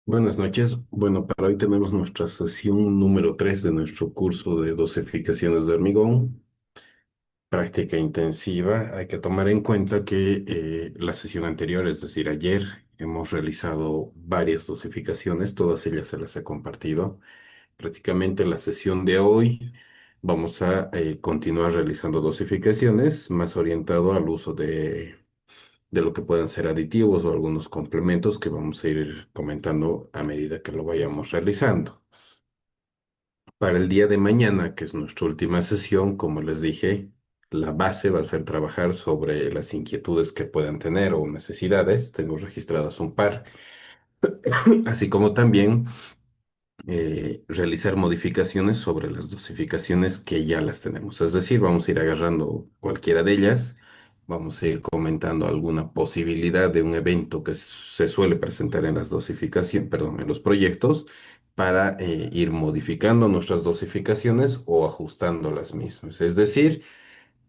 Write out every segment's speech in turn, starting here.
Buenas noches. Bueno, para hoy tenemos nuestra sesión número 3 de nuestro curso de dosificaciones de hormigón, práctica intensiva. Hay que tomar en cuenta que la sesión anterior, es decir, ayer, hemos realizado varias dosificaciones, todas ellas se las he compartido. Prácticamente la sesión de hoy vamos a continuar realizando dosificaciones más orientado al uso de lo que puedan ser aditivos o algunos complementos que vamos a ir comentando a medida que lo vayamos realizando. Para el día de mañana, que es nuestra última sesión, como les dije, la base va a ser trabajar sobre las inquietudes que puedan tener o necesidades. Tengo registradas un par, así como también realizar modificaciones sobre las dosificaciones que ya las tenemos. Es decir, vamos a ir agarrando cualquiera de ellas, vamos a ir comentando alguna posibilidad de un evento que se suele presentar en las dosificaciones, perdón, en los proyectos, para ir modificando nuestras dosificaciones o ajustando las mismas. Es decir,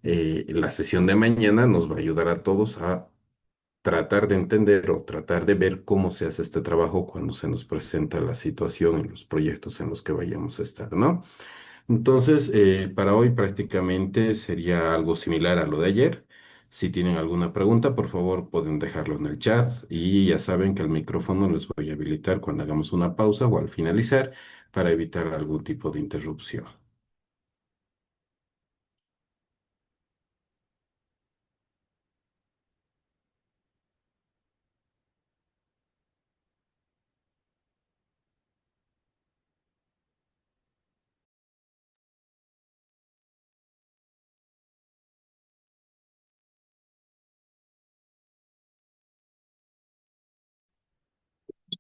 la sesión de mañana nos va a ayudar a todos a tratar de entender o tratar de ver cómo se hace este trabajo cuando se nos presenta la situación en los proyectos en los que vayamos a estar, ¿no? Entonces, para hoy prácticamente sería algo similar a lo de ayer. Si tienen alguna pregunta, por favor, pueden dejarlo en el chat y ya saben que el micrófono les voy a habilitar cuando hagamos una pausa o al finalizar para evitar algún tipo de interrupción.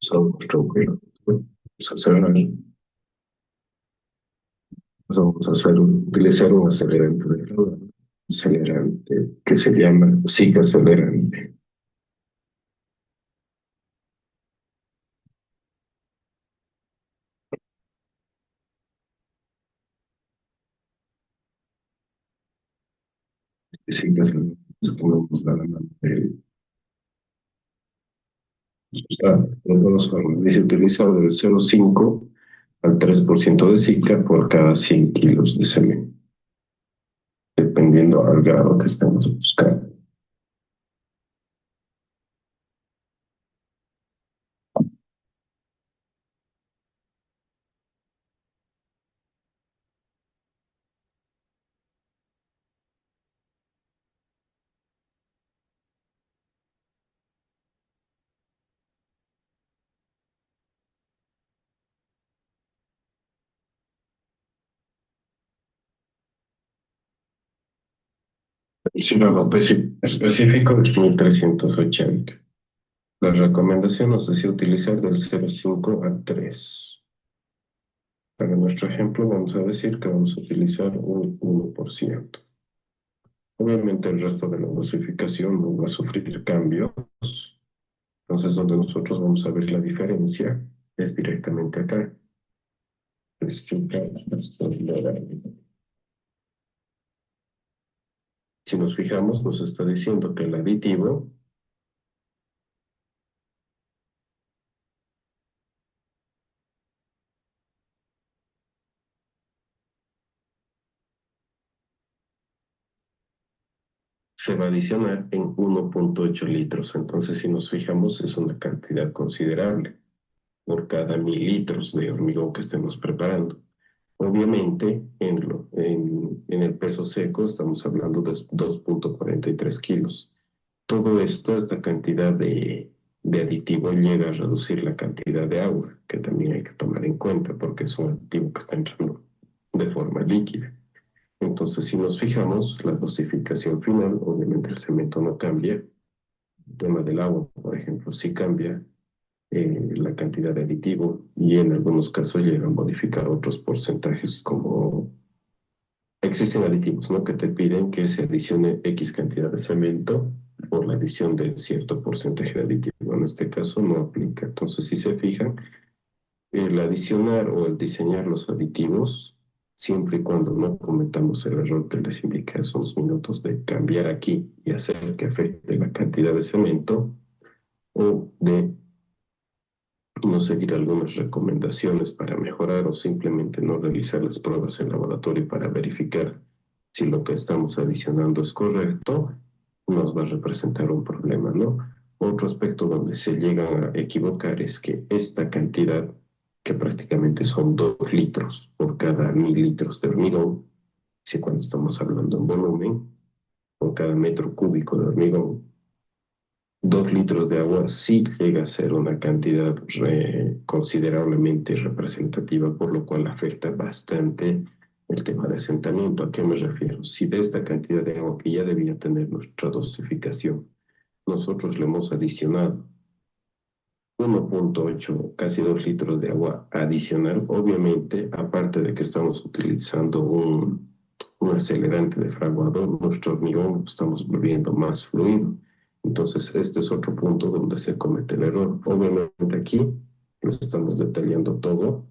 Somos tranquilos. Vamos a hacer, vamos a hacer, utilizar un acelerante de grado, acelerante que se llama SIG acelerante. SIG acelerante es como nos da la mano. Los dos formas. Dice utilizar del 0,5 al 3% de SICA por cada 100 kilos de semen, dependiendo al grado que estemos buscando. Y si no, lo específico es 1380. La recomendación nos decía utilizar del 0,5 al 3. Para nuestro ejemplo, vamos a decir que vamos a utilizar un 1%. Obviamente, el resto de la dosificación no va a sufrir cambios. Entonces, donde nosotros vamos a ver la diferencia es directamente acá. Si nos fijamos, nos está diciendo que el aditivo se va a adicionar en 1,8 litros. Entonces, si nos fijamos, es una cantidad considerable por cada 1.000 litros de hormigón que estemos preparando. Obviamente, en el peso seco estamos hablando de 2,43 kilos. Todo esto, esta cantidad de aditivo llega a reducir la cantidad de agua, que también hay que tomar en cuenta porque es un aditivo que está entrando de forma líquida. Entonces, si nos fijamos, la dosificación final, obviamente el cemento no cambia. El tema del agua, por ejemplo, sí cambia la cantidad de aditivo y en algunos casos llegan a modificar otros porcentajes como existen aditivos, ¿no? Que te piden que se adicione X cantidad de cemento por la adición de cierto porcentaje de aditivo. En este caso no aplica. Entonces, si se fijan, el adicionar o el diseñar los aditivos, siempre y cuando no cometamos el error que les indiqué hace unos minutos de cambiar aquí y hacer que afecte la cantidad de cemento o de no seguir algunas recomendaciones para mejorar o simplemente no realizar las pruebas en laboratorio para verificar si lo que estamos adicionando es correcto, nos va a representar un problema, ¿no? Otro aspecto donde se llega a equivocar es que esta cantidad, que prácticamente son 2 litros por cada 1000 litros de hormigón, si cuando estamos hablando en volumen, por cada metro cúbico de hormigón, 2 litros de agua sí llega a ser una cantidad considerablemente representativa, por lo cual afecta bastante el tema de asentamiento. ¿A qué me refiero? Si de esta cantidad de agua que ya debía tener nuestra dosificación, nosotros le hemos adicionado 1,8, casi 2 litros de agua adicional, obviamente, aparte de que estamos utilizando un acelerante de fraguado, nuestro hormigón lo estamos volviendo más fluido. Entonces, este es otro punto donde se comete el error. Obviamente aquí lo estamos detallando todo,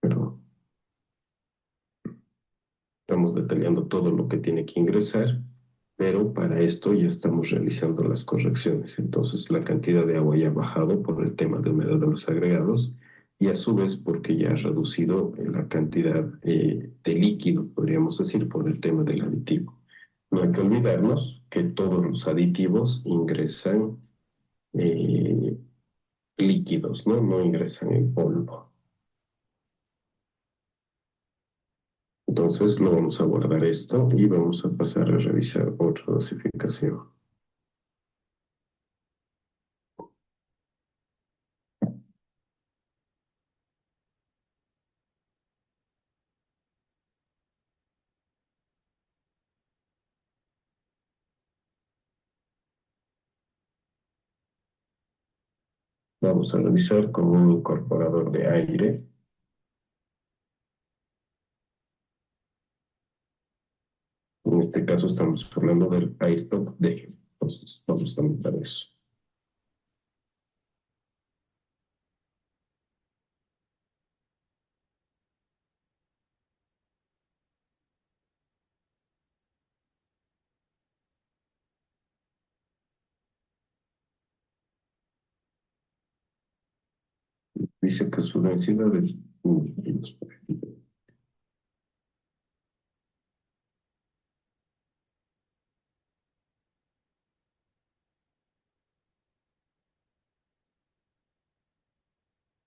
pero estamos detallando todo lo que tiene que ingresar, pero para esto ya estamos realizando las correcciones. Entonces la cantidad de agua ya ha bajado por el tema de humedad de los agregados y a su vez porque ya ha reducido la cantidad de líquido, podríamos decir, por el tema del aditivo. No hay que olvidarnos que todos los aditivos ingresan eh, líquidos, ¿no? No ingresan en polvo. Entonces lo vamos a guardar esto y vamos a pasar a revisar otra dosificación. Vamos a revisar con un incorporador de aire. En este caso estamos hablando del AirTop D. Entonces vamos a anotar eso. Dice que su densidad es 1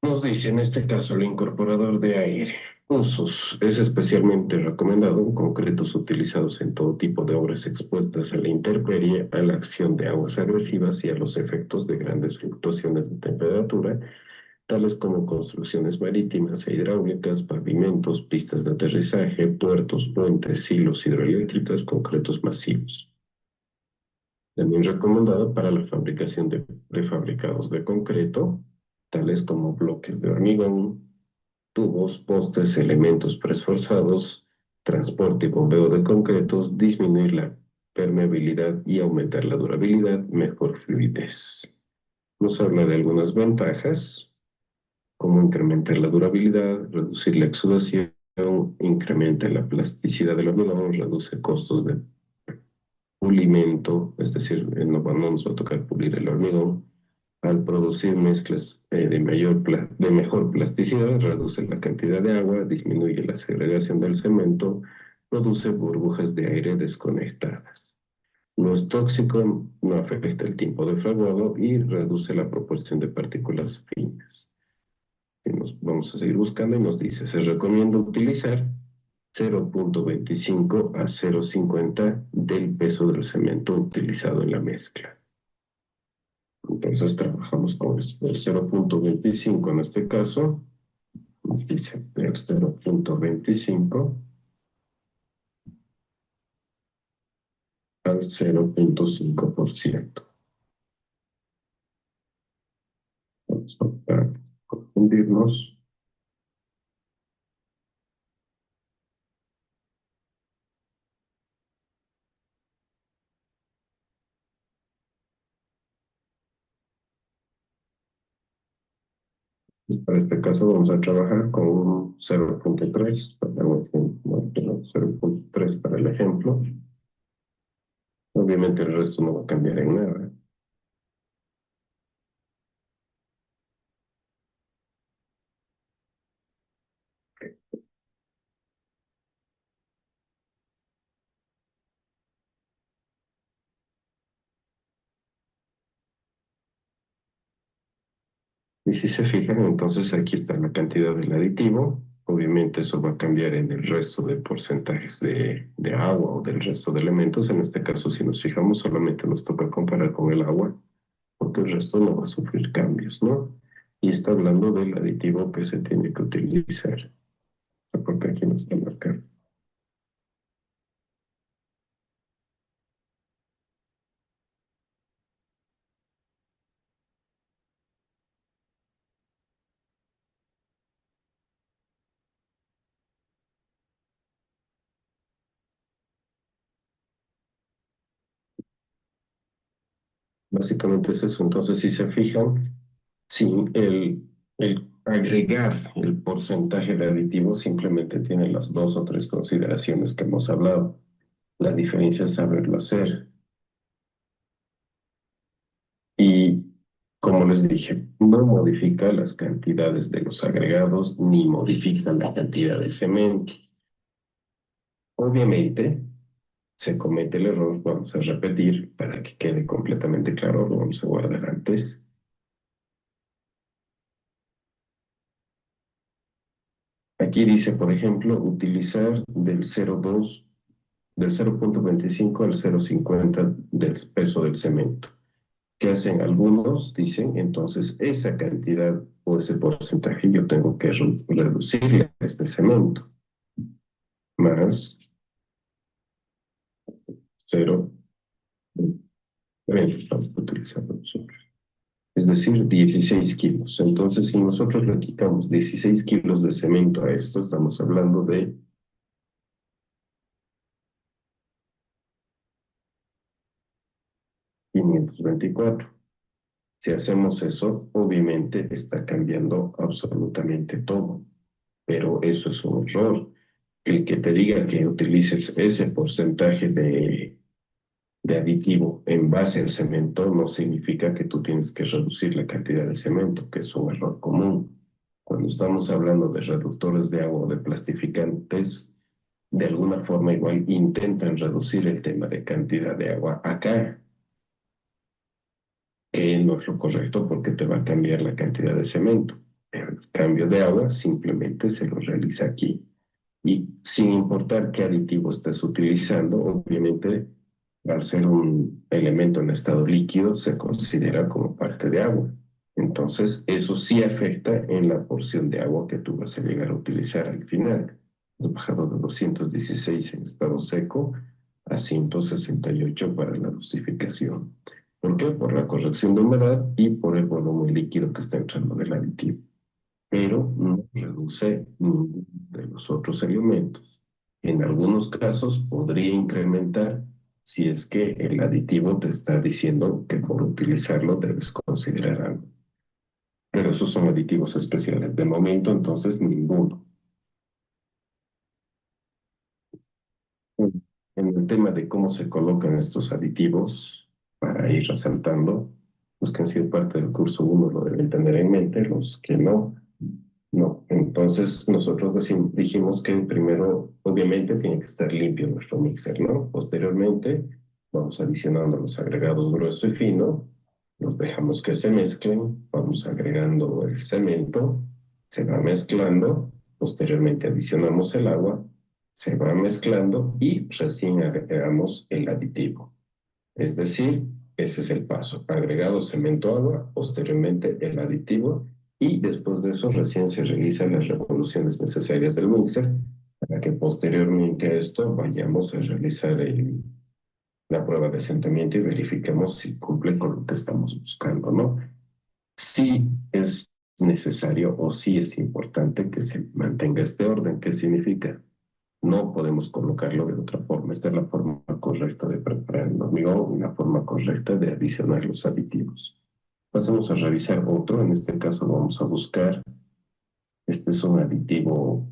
Nos dice en este caso el incorporador de aire. Usos. Es especialmente recomendado en concretos utilizados en todo tipo de obras expuestas a la intemperie, a la acción de aguas agresivas y a los efectos de grandes fluctuaciones de temperatura, tales como construcciones marítimas e hidráulicas, pavimentos, pistas de aterrizaje, puertos, puentes, silos hidroeléctricos, concretos masivos. También recomendado para la fabricación de prefabricados de concreto, tales como bloques de hormigón, tubos, postes, elementos preesforzados, transporte y bombeo de concretos, disminuir la permeabilidad y aumentar la durabilidad, mejor fluidez. Nos habla de algunas ventajas, como incrementar la durabilidad, reducir la exudación, incrementa la plasticidad del hormigón, reduce costos de pulimento, es decir, no nos va a tocar pulir el hormigón. Al producir mezclas de mejor plasticidad, reduce la cantidad de agua, disminuye la segregación del cemento, produce burbujas de aire desconectadas. No es tóxico, no afecta el tiempo de fraguado y reduce la proporción de partículas finas. Y vamos a seguir buscando y nos dice, se recomienda utilizar 0,25 a 0,50 del peso del cemento utilizado en la mezcla. Entonces trabajamos con el 0,25 en este caso, nos dice el 0,25 al 0,5%. Vamos a confundirnos. Para este caso vamos a trabajar con un 0,3, 0,3 para el ejemplo. Obviamente el resto no va a cambiar en nada. Y si se fijan, entonces aquí está la cantidad del aditivo. Obviamente eso va a cambiar en el resto de porcentajes de agua o del resto de elementos. En este caso, si nos fijamos, solamente nos toca comparar con el agua, porque el resto no va a sufrir cambios, ¿no? Y está hablando del aditivo que se tiene que utilizar, porque aquí nos está marcando. Básicamente es eso. Entonces, si se fijan, si el agregar el porcentaje de aditivo simplemente tiene las dos o tres consideraciones que hemos hablado. La diferencia es saberlo hacer. Y como les dije, no modifica las cantidades de los agregados ni modifica la cantidad de cemento. Obviamente, se comete el error, vamos a repetir para que quede completamente claro, lo vamos a guardar antes. Aquí dice, por ejemplo, utilizar del 0,25 al 0,50 del peso del cemento. ¿Qué hacen algunos? Dicen, entonces esa cantidad o ese porcentaje yo tengo que reducirle a este cemento, más 0,20 estamos utilizando nosotros. Es decir, 16 kilos. Entonces, si nosotros le quitamos 16 kilos de cemento a esto, estamos hablando de 524. Si hacemos eso, obviamente está cambiando absolutamente todo, pero eso es un error. El que te diga que utilices ese porcentaje de aditivo en base al cemento no significa que tú tienes que reducir la cantidad de cemento, que es un error común. Cuando estamos hablando de reductores de agua o de plastificantes, de alguna forma igual intentan reducir el tema de cantidad de agua acá, que no es lo correcto porque te va a cambiar la cantidad de cemento. El cambio de agua simplemente se lo realiza aquí. Y sin importar qué aditivo estés utilizando, obviamente, al ser un elemento en estado líquido, se considera como parte de agua. Entonces, eso sí afecta en la porción de agua que tú vas a llegar a utilizar al final. Has bajado de 216 en estado seco a 168 para la dosificación. ¿Por qué? Por la corrección de humedad y por el volumen líquido que está entrando del aditivo, pero no reduce ninguno de los otros elementos. En algunos casos podría incrementar si es que el aditivo te está diciendo que por utilizarlo debes considerar algo. Pero esos son aditivos especiales. De momento, entonces, ninguno. En el tema de cómo se colocan estos aditivos, para ir resaltando, los que han sido parte del curso uno lo deben tener en mente, los que no, no. Entonces nosotros dijimos que primero, obviamente, tiene que estar limpio nuestro mixer, ¿no? Posteriormente, vamos adicionando los agregados grueso y fino, los dejamos que se mezclen, vamos agregando el cemento, se va mezclando, posteriormente adicionamos el agua, se va mezclando y recién agregamos el aditivo. Es decir, ese es el paso. Agregado cemento, agua, posteriormente el aditivo y después de eso recién se realizan las revoluciones necesarias del mixer para que posteriormente a esto vayamos a realizar la prueba de asentamiento y verifiquemos si cumple con lo que estamos buscando, ¿no? Sí es necesario o sí es importante que se mantenga este orden. ¿Qué significa? No podemos colocarlo de otra forma. Esta es la forma correcta de preparar el hormigón y la forma correcta de adicionar los aditivos. Pasamos a revisar otro. En este caso vamos a buscar, este es un aditivo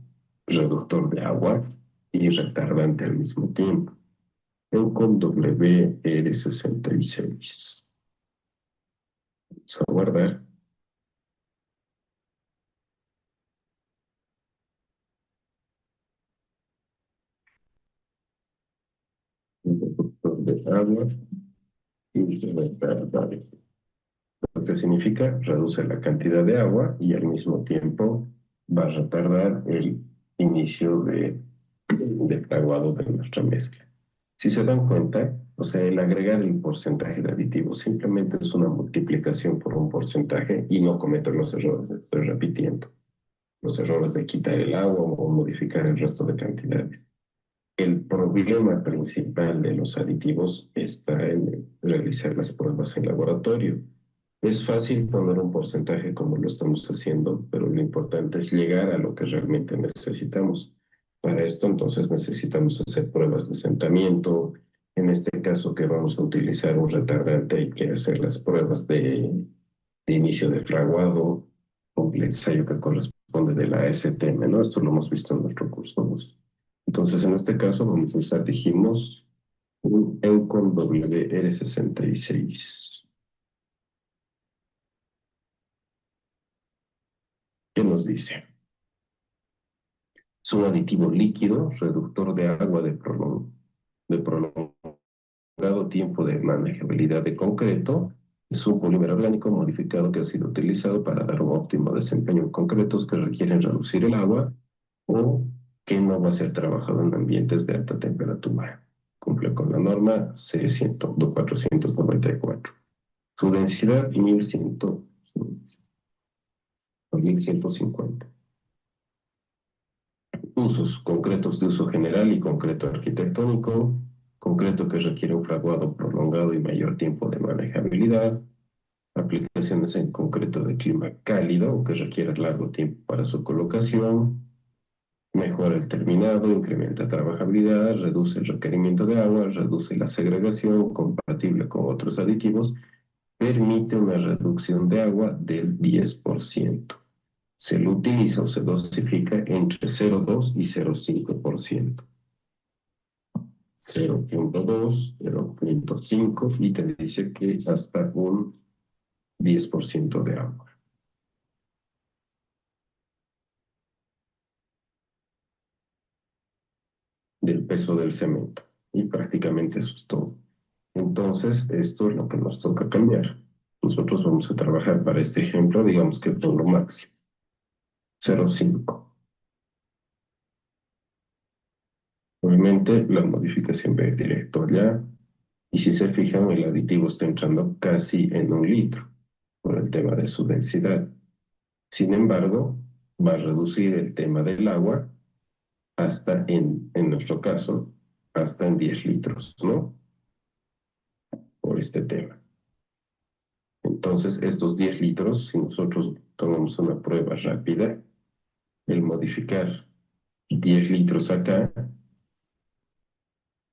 reductor de agua y retardante al mismo tiempo. Eucon WR66. Vamos a guardar. Un reductor de agua y retardante. ¿Esto qué significa? Reduce la cantidad de agua y al mismo tiempo va a retardar el inicio de fraguado de nuestra mezcla. Si se dan cuenta, o sea, el agregar el porcentaje de aditivos simplemente es una multiplicación por un porcentaje y no cometer los errores, estoy repitiendo, los errores de quitar el agua o modificar el resto de cantidades. El problema principal de los aditivos está en realizar las pruebas en laboratorio. Es fácil poner un porcentaje como lo estamos haciendo, pero lo importante es llegar a lo que realmente necesitamos. Para esto, entonces, necesitamos hacer pruebas de asentamiento. En este caso, que vamos a utilizar un retardante, hay que hacer las pruebas de inicio de fraguado con el ensayo que corresponde de la STM, ¿no? Esto lo hemos visto en nuestro curso 2. Entonces, en este caso, vamos a usar, dijimos, un Eucon WR66. ¿Qué nos dice? Es un aditivo líquido, reductor de agua de prolongado tiempo de manejabilidad de concreto. Es un polímero orgánico modificado que ha sido utilizado para dar un óptimo desempeño en concretos que requieren reducir el agua o que no va a ser trabajado en ambientes de alta temperatura. Cumple con la norma C494. Su densidad 1150. Usos concretos de uso general y concreto arquitectónico, concreto que requiere un fraguado prolongado y mayor tiempo de manejabilidad, aplicaciones en concreto de clima cálido o que requiera largo tiempo para su colocación, mejora el terminado, incrementa trabajabilidad, reduce el requerimiento de agua, reduce la segregación compatible con otros aditivos, permite una reducción de agua del 10%. Se lo utiliza o se dosifica entre 0,2 y 0,5%. 0,2, 0,5 y te dice que hasta un 10% de agua. Del peso del cemento. Y prácticamente eso es todo. Entonces, esto es lo que nos toca cambiar. Nosotros vamos a trabajar para este ejemplo, digamos que por lo máximo. 0,5. Obviamente, la modificación va a ir directo allá. Y si se fijan, el aditivo está entrando casi en 1 litro por el tema de su densidad. Sin embargo, va a reducir el tema del agua hasta, en nuestro caso, hasta en 10 litros, ¿no? Por este tema. Entonces, estos 10 litros, si nosotros tomamos una prueba rápida, el modificar 10 litros acá,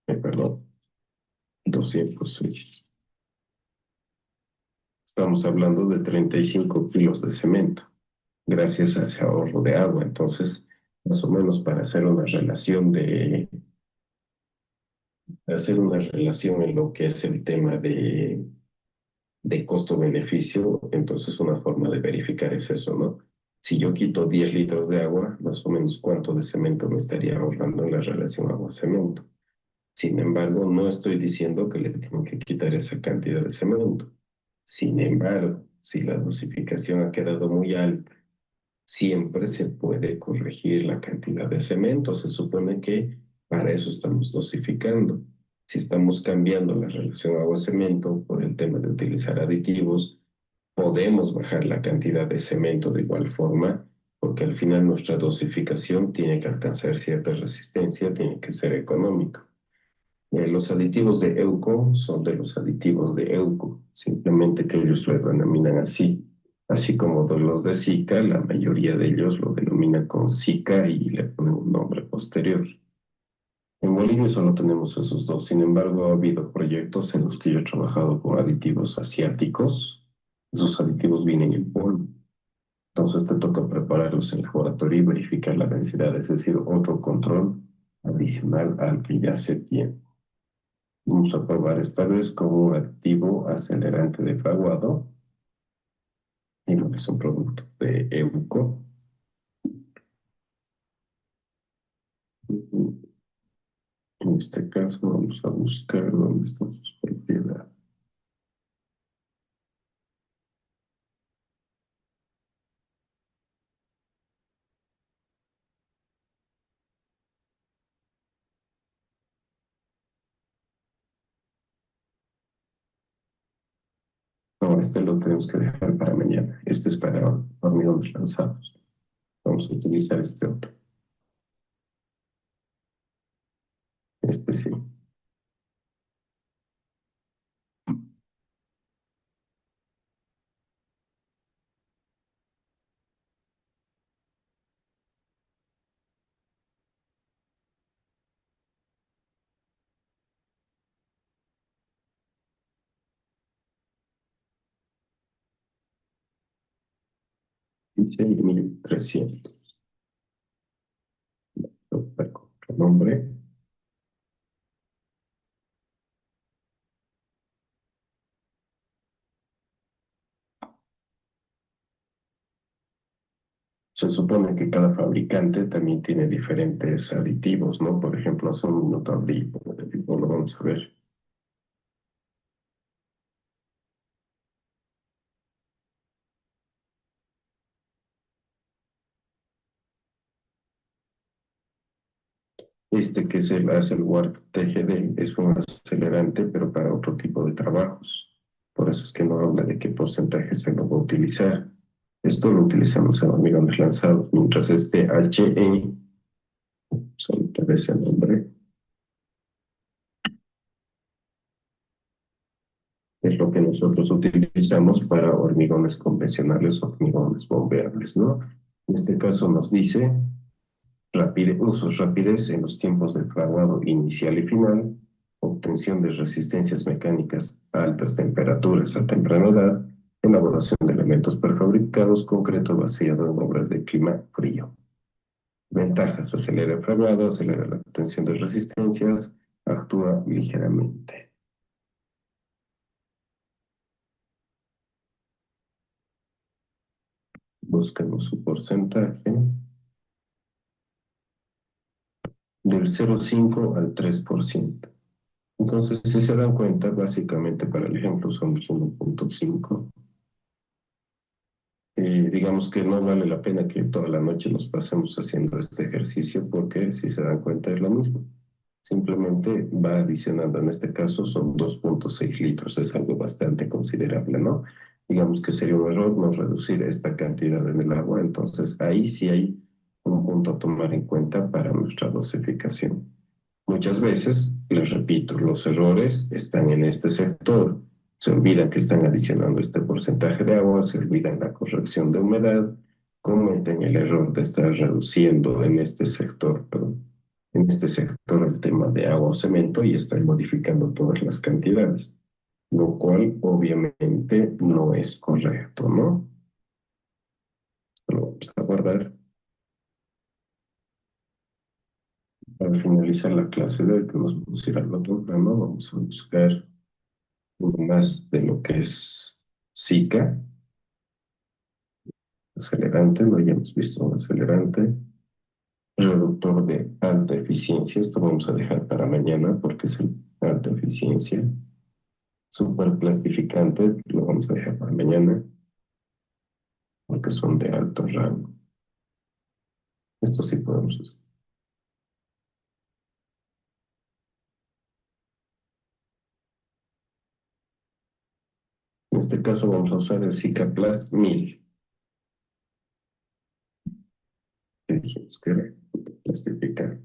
perdón, 206. Estamos hablando de 35 kilos de cemento, gracias a ese ahorro de agua. Entonces, más o menos para hacer una relación en lo que es el tema de costo-beneficio, entonces una forma de verificar es eso, ¿no? Si yo quito 10 litros de agua, más o menos cuánto de cemento me estaría ahorrando en la relación agua-cemento. Sin embargo, no estoy diciendo que le tengo que quitar esa cantidad de cemento. Sin embargo, si la dosificación ha quedado muy alta, siempre se puede corregir la cantidad de cemento. Se supone que para eso estamos dosificando. Si estamos cambiando la relación agua-cemento por el tema de utilizar aditivos, podemos bajar la cantidad de cemento de igual forma, porque al final nuestra dosificación tiene que alcanzar cierta resistencia, tiene que ser económico. Los aditivos de EUCO son de los aditivos de EUCO, simplemente que ellos lo denominan así. Así como de los de Zika, la mayoría de ellos lo denominan con Zika y le ponen un nombre posterior. En Bolivia solo tenemos esos dos. Sin embargo, ha habido proyectos en los que yo he trabajado con aditivos asiáticos. Esos aditivos vienen en polvo. Entonces te toca prepararlos en laboratorio y verificar la densidad, es decir, otro control adicional al que ya se tiene. Vamos a probar esta vez con un activo acelerante de fraguado, y lo que es un producto de EUCO. En este caso vamos a buscar dónde están sus propiedades. No, este lo tenemos que dejar para mañana. Este es para hormigones lanzados. Vamos a utilizar este otro. Este sí. Dice 1300. Otro nombre. Se supone que cada fabricante también tiene diferentes aditivos, ¿no? Por ejemplo, son un minuto lo vamos a ver. Este que es el Hasselblad TGD es un acelerante, pero para otro tipo de trabajos. Por eso es que no habla de qué porcentaje se lo va a utilizar. Esto lo utilizamos en hormigones lanzados, mientras este HE, solo te ves el nombre, es lo que nosotros utilizamos para hormigones convencionales, hormigones bombeables, ¿no? En este caso nos dice usos rapidez en los tiempos de fraguado inicial y final, obtención de resistencias mecánicas a altas temperaturas a temprana edad, elaboración de elementos prefabricados, concreto vaciado en obras de clima frío. Ventajas: acelera el fraguado, acelera la obtención de resistencias, actúa ligeramente. Buscamos su porcentaje del 0,5 al 3%. Entonces, si se dan cuenta, básicamente para el ejemplo somos 1,5. Digamos que no vale la pena que toda la noche nos pasemos haciendo este ejercicio porque si se dan cuenta es lo mismo. Simplemente va adicionando, en este caso son 2,6 litros, es algo bastante considerable, ¿no? Digamos que sería un error no reducir esta cantidad en el agua, entonces ahí sí hay un punto a tomar en cuenta para nuestra dosificación. Muchas veces, les repito, los errores están en este sector. Se olvidan que están adicionando este porcentaje de agua, se olvidan la corrección de humedad, cometen el error de estar reduciendo en este sector, perdón, en este sector el tema de agua o cemento y están modificando todas las cantidades, lo cual obviamente no es correcto, ¿no? Lo vamos a guardar. Para finalizar la clase de hoy, que nos vamos a ir al otro plano, vamos a buscar más de lo que es Zika, acelerante, lo hayamos visto, un acelerante, reductor de alta eficiencia, esto vamos a dejar para mañana porque es el alta eficiencia, superplastificante, lo vamos a dejar para mañana porque son de alto rango. Esto sí podemos usar. En este caso vamos a usar el Zika-Plast 1000, que dijimos que era plastificar.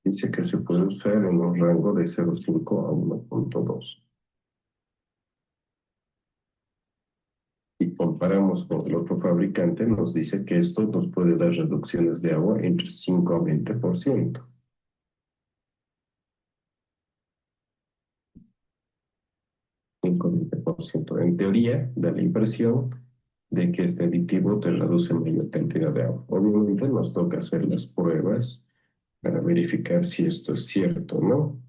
Dice que se puede usar en un rango de 0,5 a 1,2. Si comparamos con el otro fabricante, nos dice que esto nos puede dar reducciones de agua entre 5 a 20%. 5 a 20%. En teoría, da la impresión de que este aditivo te reduce mayor cantidad de agua. Obviamente nos toca hacer las pruebas para verificar si esto es cierto o no.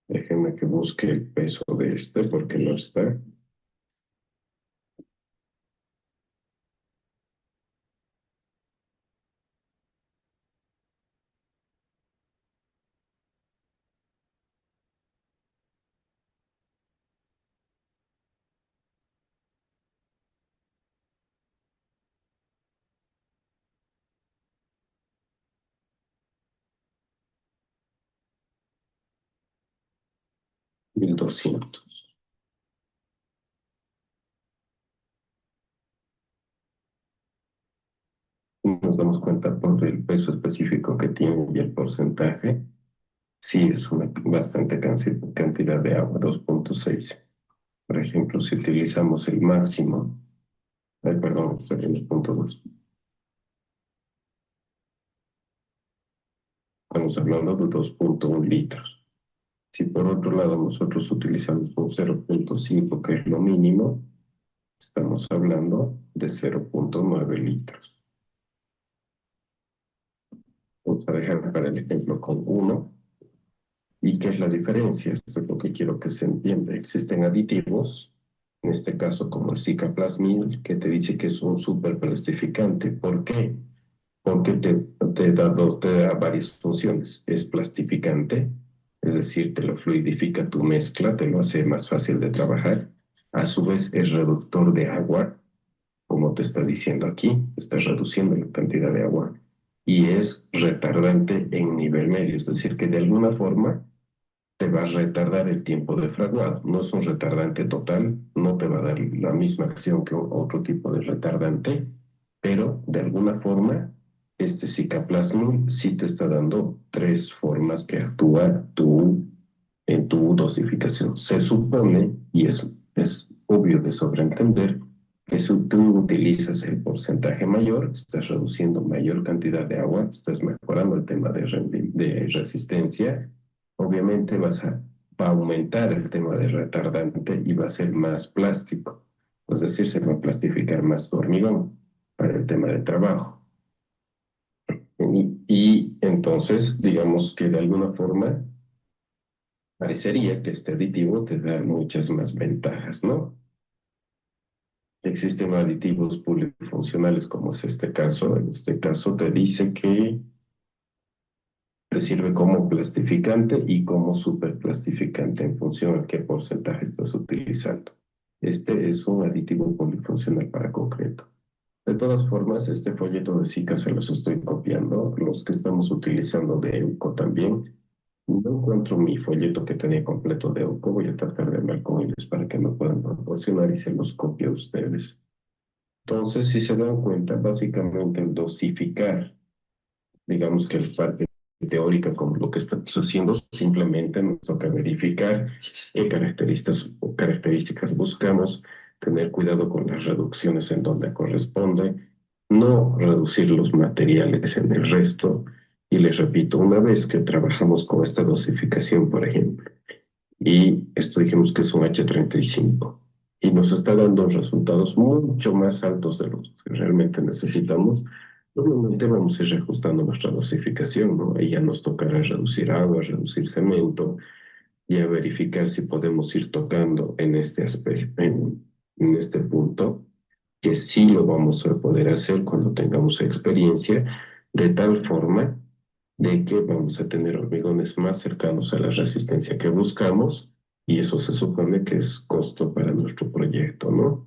Déjenme que busque el peso de este porque no está. Mil doscientos. Nos damos cuenta por el peso específico que tiene y el porcentaje. Sí, es una bastante cantidad de agua, 2,6. Por ejemplo, si utilizamos el máximo, perdón, estoy en el punto 2. Estamos hablando de 2,1 litros. Si por otro lado nosotros utilizamos un 0,5, que es lo mínimo, estamos hablando de 0,9 litros. Vamos a dejar para el ejemplo con 1. ¿Y qué es la diferencia? Esto es lo que quiero que se entienda. Existen aditivos, en este caso como el cicloplasmil, que te dice que es un superplastificante. ¿Por qué? Porque te da varias funciones. Es plastificante, es decir, te lo fluidifica tu mezcla, te lo hace más fácil de trabajar. A su vez es reductor de agua, como te está diciendo aquí, está reduciendo la cantidad de agua. Y es retardante en nivel medio, es decir, que de alguna forma te va a retardar el tiempo de fraguado. No es un retardante total, no te va a dar la misma acción que otro tipo de retardante, pero de alguna forma este cicloplasmil sí te está dando tres formas que actúa en tu dosificación. Se supone, y es obvio de sobreentender, que si tú utilizas el porcentaje mayor, estás reduciendo mayor cantidad de agua, estás mejorando el tema de resistencia. Obviamente va a aumentar el tema de retardante y va a ser más plástico. Es decir, se va a plastificar más tu hormigón para el tema de trabajo. Y entonces, digamos que de alguna forma, parecería que este aditivo te da muchas más ventajas, ¿no? Existen aditivos polifuncionales como es este caso. En este caso te dice que te sirve como plastificante y como superplastificante en función a qué porcentaje estás utilizando. Este es un aditivo polifuncional para concreto. De todas formas, este folleto de SICA se los estoy copiando. Los que estamos utilizando de EUCO también. No encuentro mi folleto que tenía completo de EUCO. Voy a tratar de hablar con ellos para que me puedan proporcionar y se los copio a ustedes. Entonces, si se dan cuenta, básicamente el dosificar, digamos que el parte teórica como lo que estamos haciendo, simplemente nos toca verificar qué características buscamos, tener cuidado con las reducciones en donde corresponde, no reducir los materiales en el resto. Y les repito, una vez que trabajamos con esta dosificación, por ejemplo, y esto dijimos que es un H35 y nos está dando resultados mucho más altos de los que realmente necesitamos, obviamente vamos a ir reajustando nuestra dosificación, ¿no? Ahí ya nos tocará reducir agua, reducir cemento y a verificar si podemos ir tocando en este aspecto, en este punto, que sí lo vamos a poder hacer cuando tengamos experiencia, de tal forma de que vamos a tener hormigones más cercanos a la resistencia que buscamos y eso se supone que es costo para nuestro proyecto, ¿no?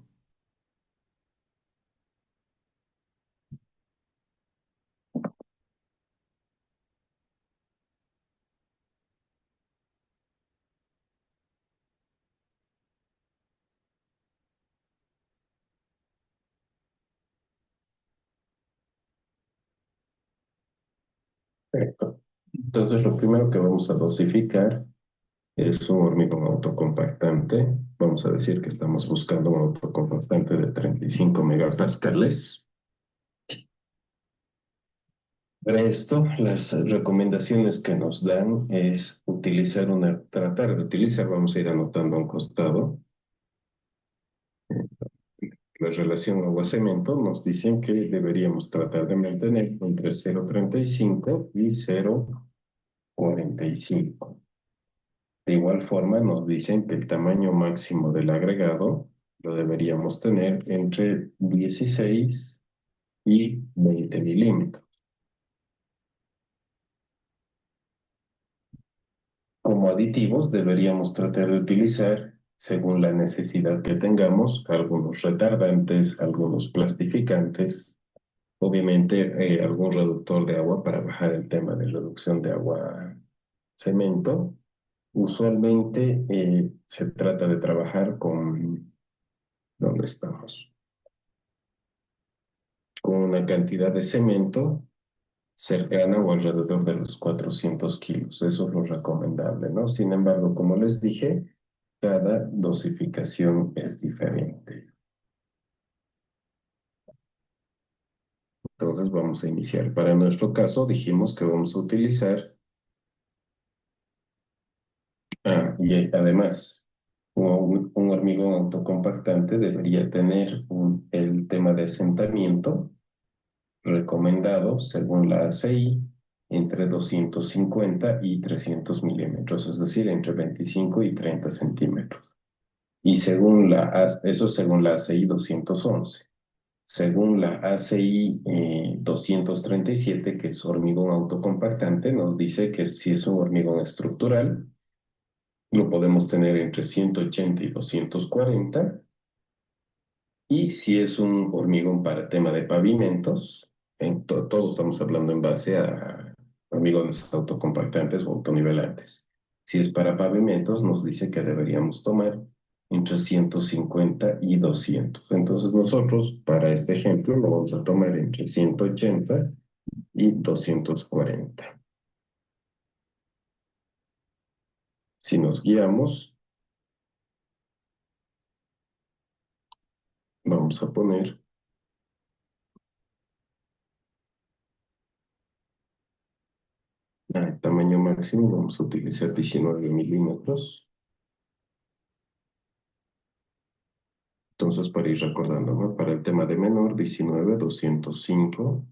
Perfecto. Entonces, lo primero que vamos a dosificar es un hormigón autocompactante. Vamos a decir que estamos buscando un autocompactante de 35 megapascales. Para esto, las recomendaciones que nos dan es tratar de utilizar, vamos a ir anotando a un costado, la relación agua-cemento, nos dicen que deberíamos tratar de mantener entre 0,35 y 0,45. De igual forma, nos dicen que el tamaño máximo del agregado lo deberíamos tener entre 16 y 20 milímetros. Como aditivos deberíamos tratar de utilizar, según la necesidad que tengamos, algunos retardantes, algunos plastificantes, obviamente algún reductor de agua para bajar el tema de reducción de agua cemento. Usualmente se trata de trabajar con, ¿dónde estamos? Con una cantidad de cemento cercana o alrededor de los 400 kilos. Eso es lo recomendable, ¿no? Sin embargo, como les dije, cada dosificación es diferente. Entonces vamos a iniciar. Para nuestro caso dijimos que vamos a utilizar, y además, un hormigón autocompactante debería tener el tema de asentamiento recomendado según la ACI entre 250 y 300 milímetros, es decir, entre 25 y 30 centímetros. Y eso según la ACI 211. Según la ACI 237, que es hormigón autocompactante, nos dice que si es un hormigón estructural, lo podemos tener entre 180 y 240. Y si es un hormigón para tema de pavimentos, todos estamos hablando en base a hormigones autocompactantes o autonivelantes. Si es para pavimentos, nos dice que deberíamos tomar entre 150 y 200. Entonces nosotros, para este ejemplo, lo vamos a tomar entre 180 y 240. Si nos guiamos, vamos a poner tamaño máximo, vamos a utilizar 19 milímetros. Entonces, para ir recordándome, para el tema de menor, 19, 205.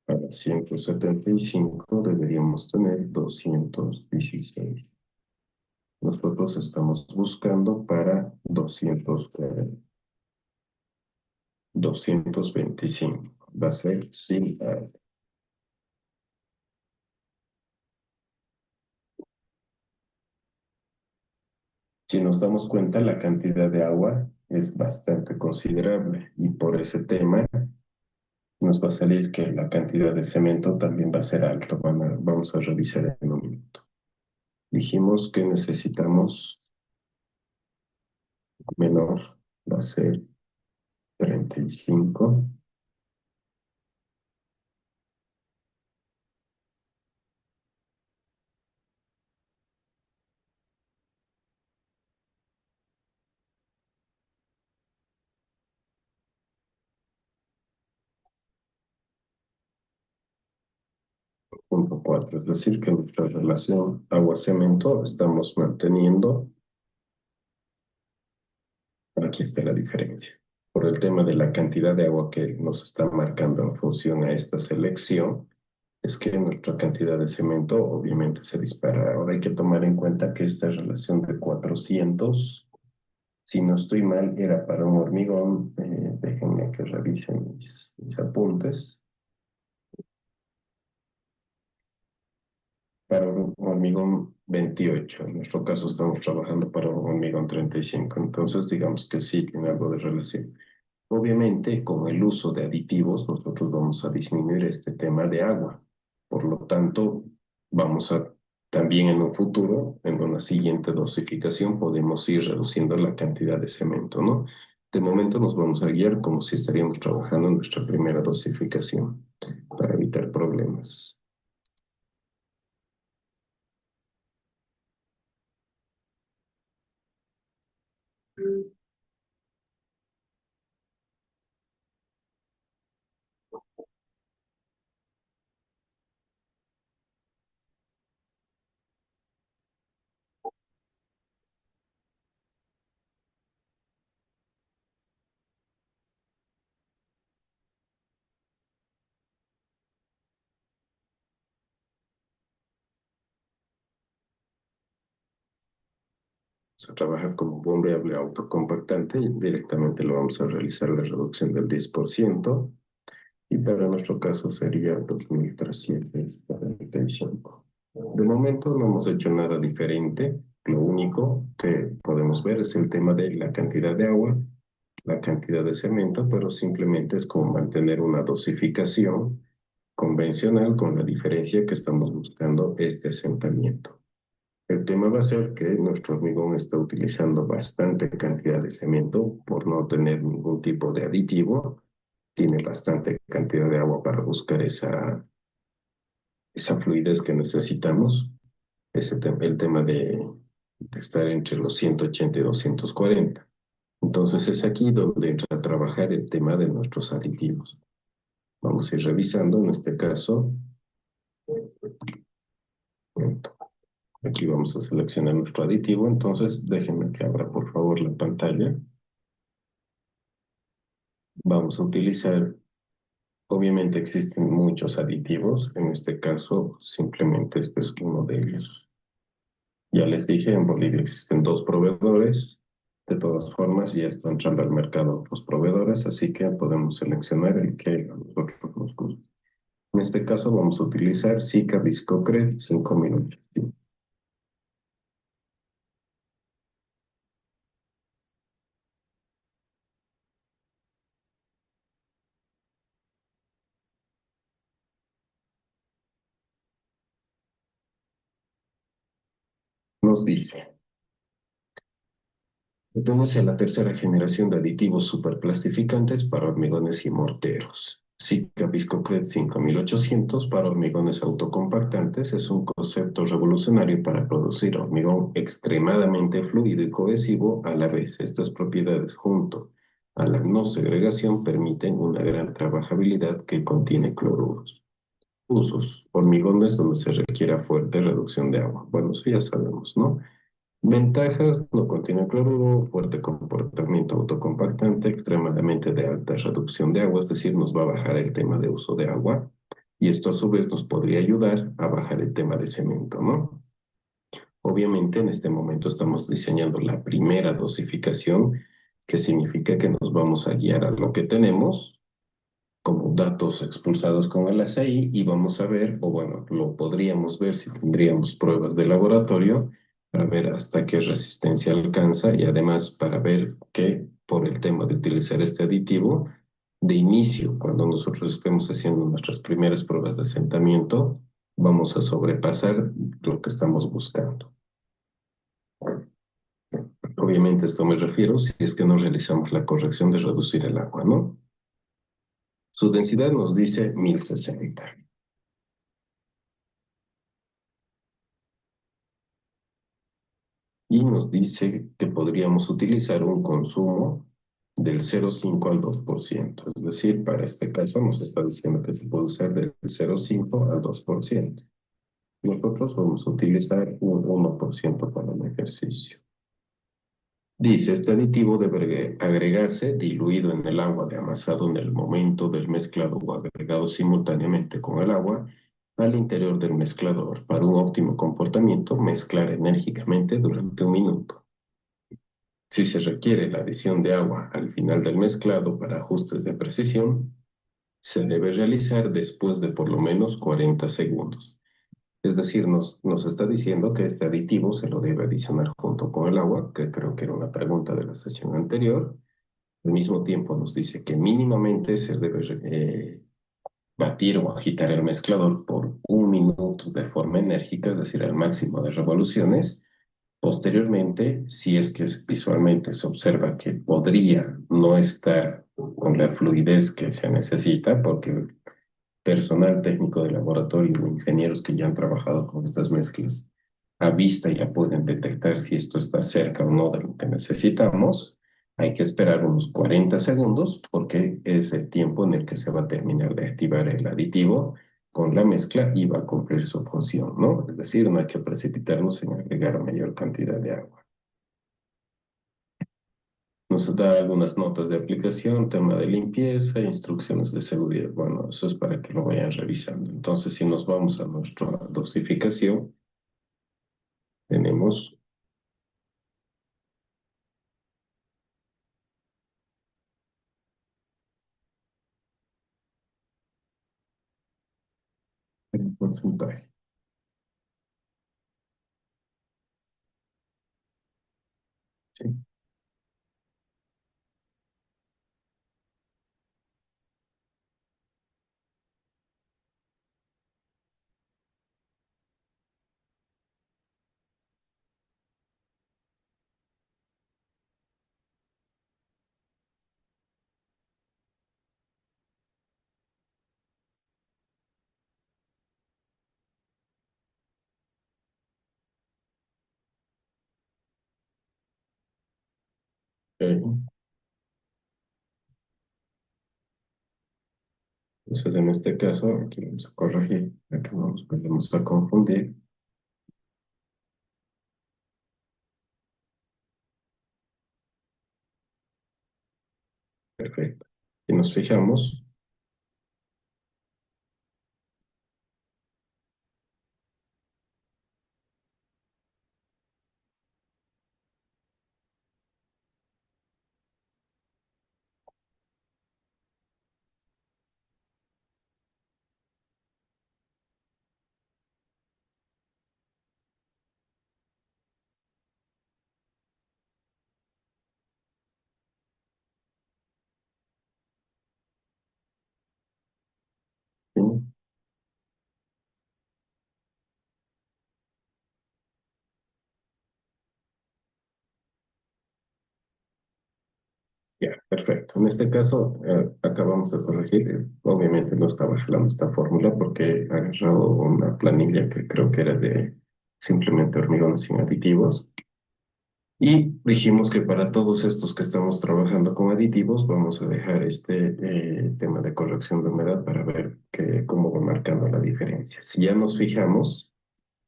Para 175 deberíamos tener 216. Nosotros estamos buscando para 225. Va a ser sin A. Si nos damos cuenta, la cantidad de agua es bastante considerable y por ese tema nos va a salir que la cantidad de cemento también va a ser alto. Vamos a revisar en un minuto. Dijimos que necesitamos menor, va a ser 35. 4, es decir, que nuestra relación agua-cemento estamos manteniendo, aquí está la diferencia. Por el tema de la cantidad de agua que nos está marcando en función a esta selección, es que nuestra cantidad de cemento obviamente se dispara. Ahora hay que tomar en cuenta que esta relación de 400, si no estoy mal, era para un hormigón, déjenme que revise mis apuntes, para un hormigón 28. En nuestro caso estamos trabajando para un hormigón 35. Entonces, digamos que sí tiene algo de relación. Obviamente, con el uso de aditivos, nosotros vamos a disminuir este tema de agua. Por lo tanto, vamos a también en un futuro, en una siguiente dosificación, podemos ir reduciendo la cantidad de cemento, ¿no? De momento nos vamos a guiar como si estaríamos trabajando en nuestra primera dosificación para evitar problemas. vamos a trabajar como variable autocompactante y directamente lo vamos a realizar la reducción del 10%. Y para nuestro caso sería 2345. De momento no hemos hecho nada diferente. Lo único que podemos ver es el tema de la cantidad de agua, la cantidad de cemento, pero simplemente es como mantener una dosificación convencional con la diferencia que estamos buscando este asentamiento. El tema va a ser que nuestro hormigón está utilizando bastante cantidad de cemento por no tener ningún tipo de aditivo. Tiene bastante cantidad de agua para buscar esa fluidez que necesitamos. El tema de estar entre los 180 y 240. Entonces es aquí donde entra a trabajar el tema de nuestros aditivos. Vamos a ir revisando en este caso. Aquí vamos a seleccionar nuestro aditivo. Entonces déjenme que abra por favor la pantalla. Vamos a utilizar, obviamente existen muchos aditivos. En este caso simplemente este es uno de ellos. Ya les dije, en Bolivia existen dos proveedores. De todas formas, ya están entrando al mercado los proveedores, así que podemos seleccionar el que a nosotros nos guste. En este caso vamos a utilizar Sika Viscocred 5008. Nos dice, pertenece a la tercera generación de aditivos superplastificantes para hormigones y morteros. Sika Viscocred 5800 para hormigones autocompactantes es un concepto revolucionario para producir hormigón extremadamente fluido y cohesivo a la vez. Estas propiedades, junto a la no segregación, permiten una gran trabajabilidad que contiene cloruros. Usos: hormigones donde se requiera fuerte reducción de agua. Bueno, eso ya sabemos, ¿no? Ventajas: no contiene cloruro, fuerte comportamiento autocompactante, extremadamente de alta reducción de agua, es decir, nos va a bajar el tema de uso de agua y esto a su vez nos podría ayudar a bajar el tema de cemento, ¿no? Obviamente en este momento estamos diseñando la primera dosificación, que significa que nos vamos a guiar a lo que tenemos como datos expulsados con el ASAI y vamos a ver, o bueno, lo podríamos ver si tendríamos pruebas de laboratorio para ver hasta qué resistencia alcanza y además para ver que por el tema de utilizar este aditivo, de inicio, cuando nosotros estemos haciendo nuestras primeras pruebas de asentamiento, vamos a sobrepasar lo que estamos buscando. Obviamente esto me refiero si es que no realizamos la corrección de reducir el agua, ¿no? Su densidad nos dice 1060. Y nos dice que podríamos utilizar un consumo del 0,5 al 2%. Es decir, para este caso nos está diciendo que se puede usar del 0,5 al 2%. Nosotros vamos a utilizar un 1% para el ejercicio. Dice, este aditivo debe agregarse diluido en el agua de amasado en el momento del mezclado o agregado simultáneamente con el agua al interior del mezclador. Para un óptimo comportamiento, mezclar enérgicamente durante 1 minuto. Si se requiere la adición de agua al final del mezclado para ajustes de precisión, se debe realizar después de por lo menos 40 segundos. Es decir, nos está diciendo que este aditivo se lo debe adicionar junto con el agua, que creo que era una pregunta de la sesión anterior. Al mismo tiempo nos dice que mínimamente se debe batir o agitar el mezclador por 1 minuto de forma enérgica, es decir, al máximo de revoluciones. Posteriormente, si es que visualmente se observa que podría no estar con la fluidez que se necesita, porque personal técnico de laboratorio o ingenieros que ya han trabajado con estas mezclas a vista ya pueden detectar si esto está cerca o no de lo que necesitamos. Hay que esperar unos 40 segundos porque es el tiempo en el que se va a terminar de activar el aditivo con la mezcla y va a cumplir su función, ¿no? Es decir, no hay que precipitarnos en agregar mayor cantidad de agua. Nos da algunas notas de aplicación, tema de limpieza, instrucciones de seguridad. Bueno, eso es para que lo vayan revisando. Entonces, si nos vamos a nuestra dosificación, tenemos el porcentaje. Sí. Ok. Entonces, en este caso, aquí vamos a corregir, para que no nos vayamos a confundir. Perfecto. Si nos fijamos, ¿sí? Ya, perfecto. En este caso, acabamos de corregir. Obviamente no estaba jalando esta fórmula porque he agarrado una planilla que creo que era de simplemente hormigones sin aditivos. Y dijimos que para todos estos que estamos trabajando con aditivos, vamos a dejar este tema de corrección de humedad para ver cómo va marcando la diferencia. Si ya nos fijamos,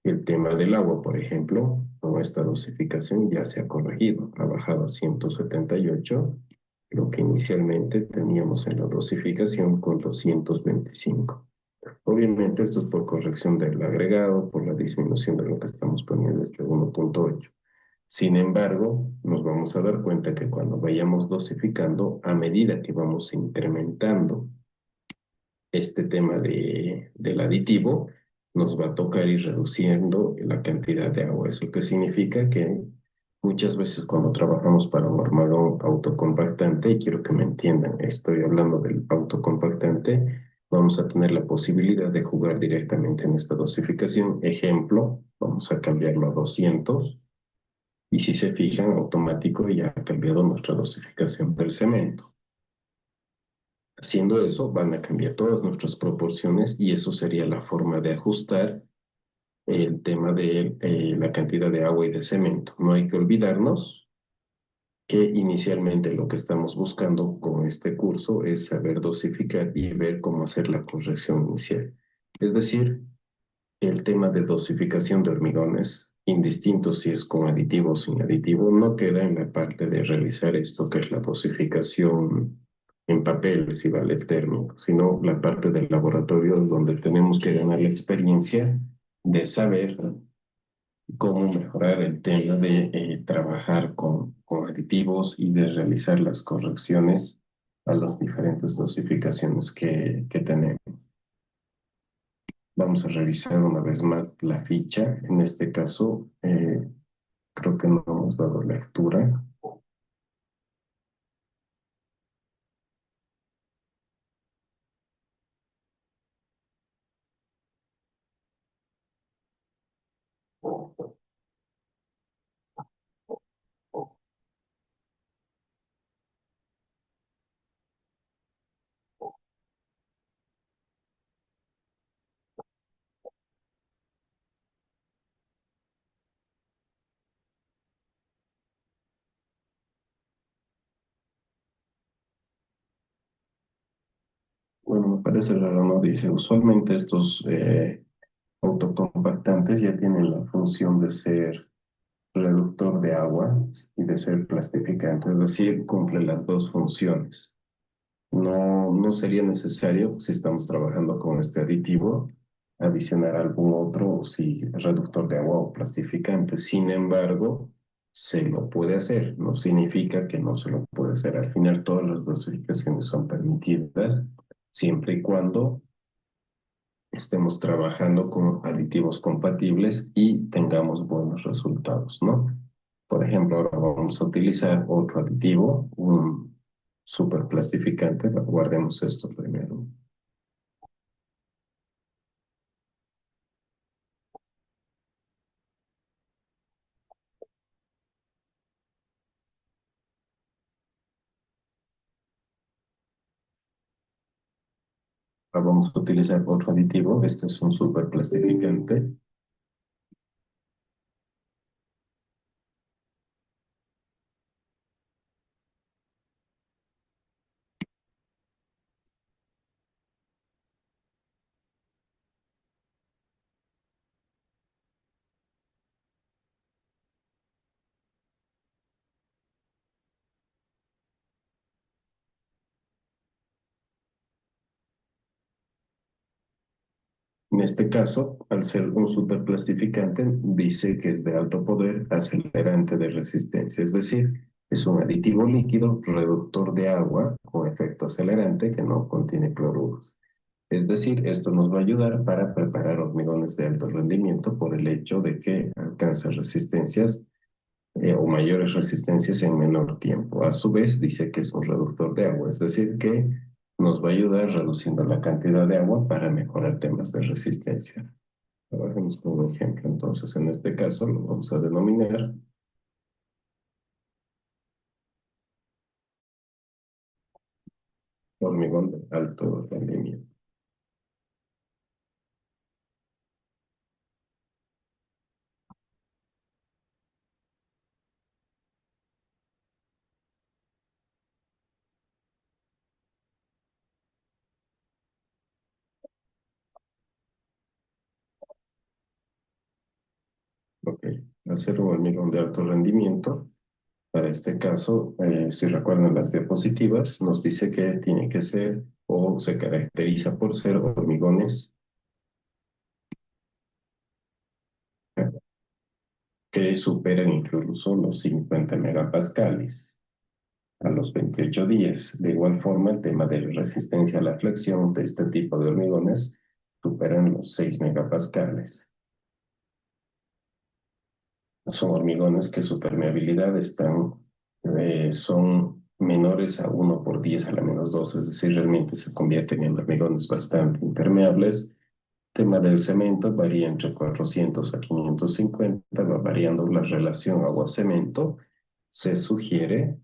el tema del agua, por ejemplo, con esta dosificación ya se ha corregido, ha bajado a 178, lo que inicialmente teníamos en la dosificación con 225. Obviamente esto es por corrección del agregado, por la disminución de lo que estamos poniendo este 1.8. Sin embargo, nos vamos a dar cuenta que cuando vayamos dosificando, a medida que vamos incrementando este tema del aditivo, nos va a tocar ir reduciendo la cantidad de agua. ¿Eso qué significa? Que muchas veces cuando trabajamos para un hormigón autocompactante, y quiero que me entiendan, estoy hablando del autocompactante, vamos a tener la posibilidad de jugar directamente en esta dosificación. Ejemplo, vamos a cambiarlo a 200 y si se fijan, automático ya ha cambiado nuestra dosificación del cemento. Haciendo eso, van a cambiar todas nuestras proporciones y eso sería la forma de ajustar el tema de la cantidad de agua y de cemento. No hay que olvidarnos que inicialmente lo que estamos buscando con este curso es saber dosificar y ver cómo hacer la corrección inicial. Es decir, el tema de dosificación de hormigones, indistinto si es con aditivo o sin aditivo, no queda en la parte de realizar esto que es la dosificación en papel, si vale el término, sino la parte del laboratorio donde tenemos que ganar la experiencia de saber cómo mejorar el tema de trabajar con aditivos y de realizar las correcciones a las diferentes dosificaciones que tenemos. Vamos a revisar una vez más la ficha. En este caso, creo que no hemos dado lectura. Bueno, me parece raro, ¿no? Dice, usualmente estos autocompactantes ya tienen la función de ser reductor de agua y de ser plastificante, es decir, cumple las dos funciones. No sería necesario, si estamos trabajando con este aditivo, adicionar algún otro, si reductor de agua o plastificante. Sin embargo, se lo puede hacer. No significa que no se lo puede hacer. Al final, todas las dosificaciones son permitidas, siempre y cuando estemos trabajando con aditivos compatibles y tengamos buenos resultados, ¿no? Por ejemplo, ahora vamos a utilizar otro aditivo, un superplastificante. Guardemos esto primero. Ahora vamos a utilizar otro aditivo. Este es un superplastificante. En este caso, al ser un superplastificante, dice que es de alto poder acelerante de resistencia, es decir, es un aditivo líquido reductor de agua con efecto acelerante que no contiene cloruros. Es decir, esto nos va a ayudar para preparar hormigones de alto rendimiento por el hecho de que alcanza resistencias o mayores resistencias en menor tiempo. A su vez, dice que es un reductor de agua, es decir, que nos va a ayudar reduciendo la cantidad de agua para mejorar temas de resistencia. Trabajemos con un ejemplo. Entonces, en este caso, lo vamos a denominar hormigón de alto rendimiento. Ok, al ser un hormigón de alto rendimiento, para este caso, si recuerdan las diapositivas, nos dice que tiene que ser o se caracteriza por ser hormigones que superan incluso los 50 megapascales a los 28 días. De igual forma, el tema de la resistencia a la flexión de este tipo de hormigones superan los 6 megapascales. Son hormigones que su permeabilidad son menores a 1 por 10 a la menos 2, es decir, realmente se convierten en hormigones bastante impermeables. El tema del cemento varía entre 400 a 550, va variando la relación agua-cemento. Se sugiere,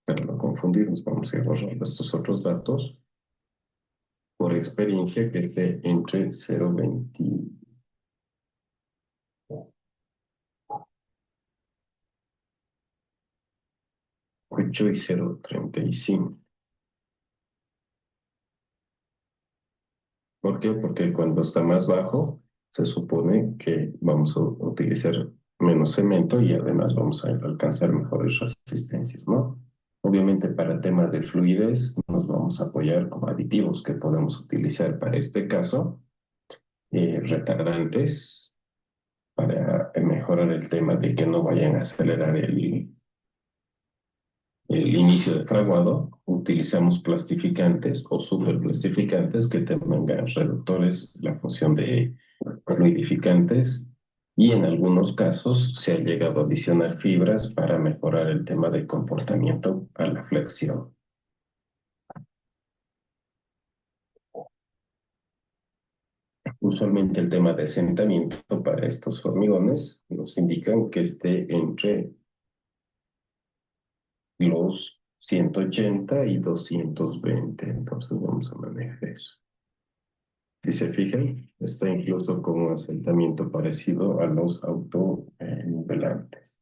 para no confundirnos, vamos a ir borrando estos otros datos, por experiencia que esté entre 0,28 y 0,35. ¿Por qué? Porque cuando está más bajo, se supone que vamos a utilizar menos cemento y además vamos a alcanzar mejores resistencias, ¿no? Obviamente para temas de fluidez nos vamos a apoyar con aditivos que podemos utilizar para este caso, retardantes para mejorar el tema de que no vayan a acelerar el inicio de fraguado. Utilizamos plastificantes o superplastificantes que tengan reductores, la función de fluidificantes, y en algunos casos se ha llegado a adicionar fibras para mejorar el tema de comportamiento a la flexión. Usualmente el tema de asentamiento para estos hormigones nos indican que esté entre los 180 y 220, entonces vamos a manejar eso. Si se fijan, está incluso con un asentamiento parecido a los autonivelantes.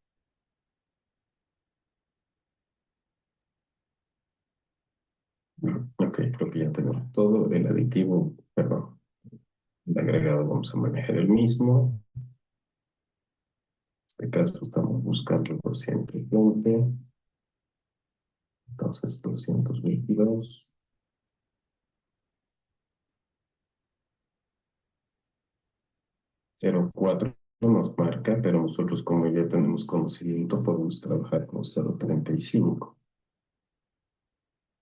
Ok, creo que ya tenemos todo. El aditivo, perdón, el agregado vamos a manejar el mismo. En este caso estamos buscando 220, entonces 222. 0,4 nos marca, pero nosotros como ya tenemos conocimiento podemos trabajar con 0,35.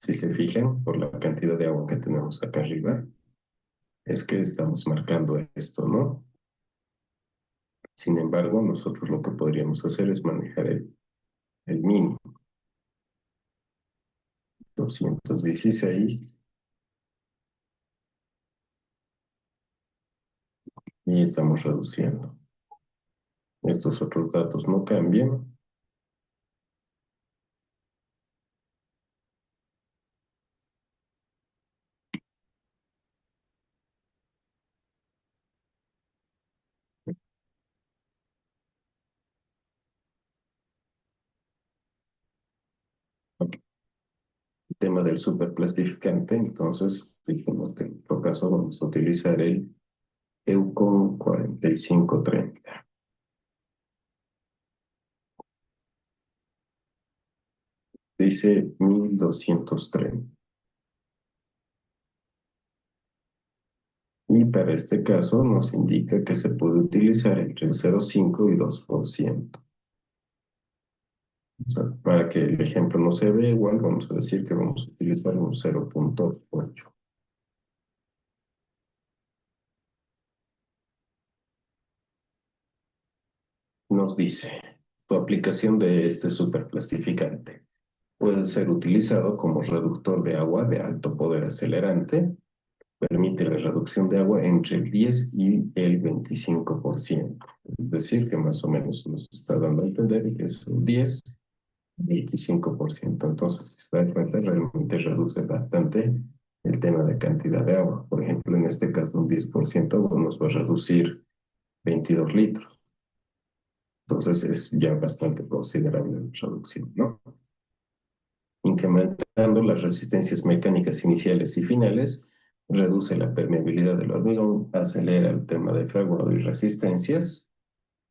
Si se fijan, por la cantidad de agua que tenemos acá arriba, es que estamos marcando esto, ¿no? Sin embargo, nosotros lo que podríamos hacer es manejar el mínimo, 216, y estamos reduciendo. Estos otros datos no cambian. El tema del superplastificante, entonces dijimos que en nuestro caso vamos a utilizar el EUCON 4530. Dice 1230. Y para este caso nos indica que se puede utilizar entre el 0,5 y 2%. O sea, para que el ejemplo no se vea igual, vamos a decir que vamos a utilizar un 0,8. Nos dice, su aplicación de este superplastificante puede ser utilizado como reductor de agua de alto poder acelerante. Permite la reducción de agua entre el 10 y el 25%. Es decir, que más o menos nos está dando a entender que es un 10, 25%. Entonces, si se da cuenta, realmente reduce bastante el tema de cantidad de agua. Por ejemplo, en este caso, un 10% nos va a reducir 22 litros. Entonces, es ya bastante considerable la reducción, ¿no? Incrementando las resistencias mecánicas iniciales y finales, reduce la permeabilidad del hormigón, acelera el tema de fraguado y resistencias,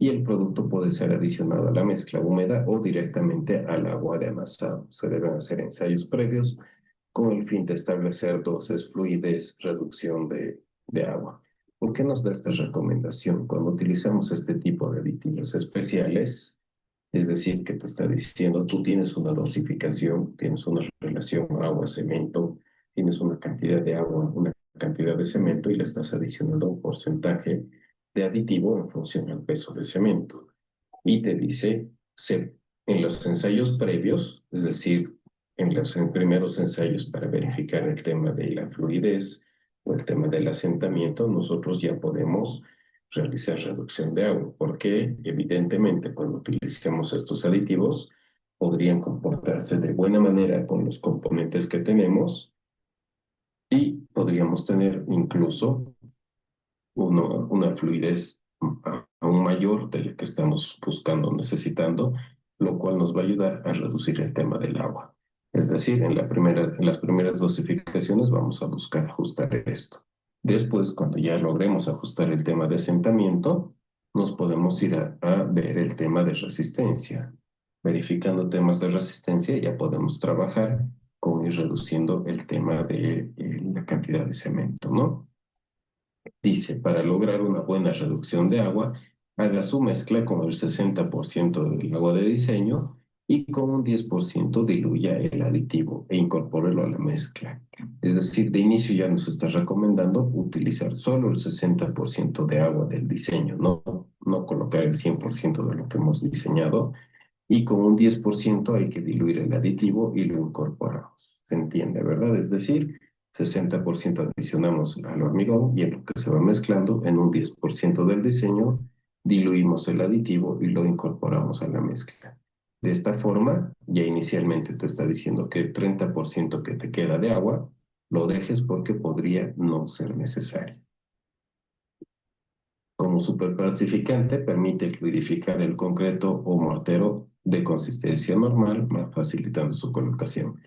y el producto puede ser adicionado a la mezcla húmeda o directamente al agua de amasado. Se deben hacer ensayos previos con el fin de establecer dosis, fluidez, reducción de agua. ¿Por qué nos da esta recomendación? Cuando utilizamos este tipo de aditivos especiales, es decir, que te está diciendo, tú tienes una dosificación, tienes una relación agua-cemento, tienes una cantidad de agua, una cantidad de cemento y le estás adicionando un porcentaje de aditivo en función al peso de cemento. Y te dice, en los ensayos previos, es decir, en los primeros ensayos para verificar el tema de la fluidez o el tema del asentamiento, nosotros ya podemos realizar reducción de agua, porque evidentemente cuando utilicemos estos aditivos podrían comportarse de buena manera con los componentes que tenemos y podríamos tener incluso una fluidez aún mayor de la que estamos buscando, necesitando, lo cual nos va a ayudar a reducir el tema del agua. Es decir, en las primeras dosificaciones vamos a buscar ajustar esto. Después, cuando ya logremos ajustar el tema de asentamiento, nos podemos ir a ver el tema de resistencia. Verificando temas de resistencia, ya podemos trabajar con ir reduciendo el tema de la cantidad de cemento, ¿no? Dice, para lograr una buena reducción de agua, haga su mezcla con el 60% del agua de diseño y con un 10% diluya el aditivo e incorpórelo a la mezcla. Es decir, de inicio ya nos está recomendando utilizar solo el 60% de agua del diseño, no colocar el 100% de lo que hemos diseñado, y con un 10% hay que diluir el aditivo y lo incorporamos. ¿Se entiende, verdad? Es decir, 60% adicionamos al hormigón y en lo que se va mezclando, en un 10% del diseño, diluimos el aditivo y lo incorporamos a la mezcla. De esta forma, ya inicialmente te está diciendo que el 30% que te queda de agua lo dejes porque podría no ser necesario. Como superplastificante, permite fluidificar el concreto o mortero de consistencia normal, facilitando su colocación.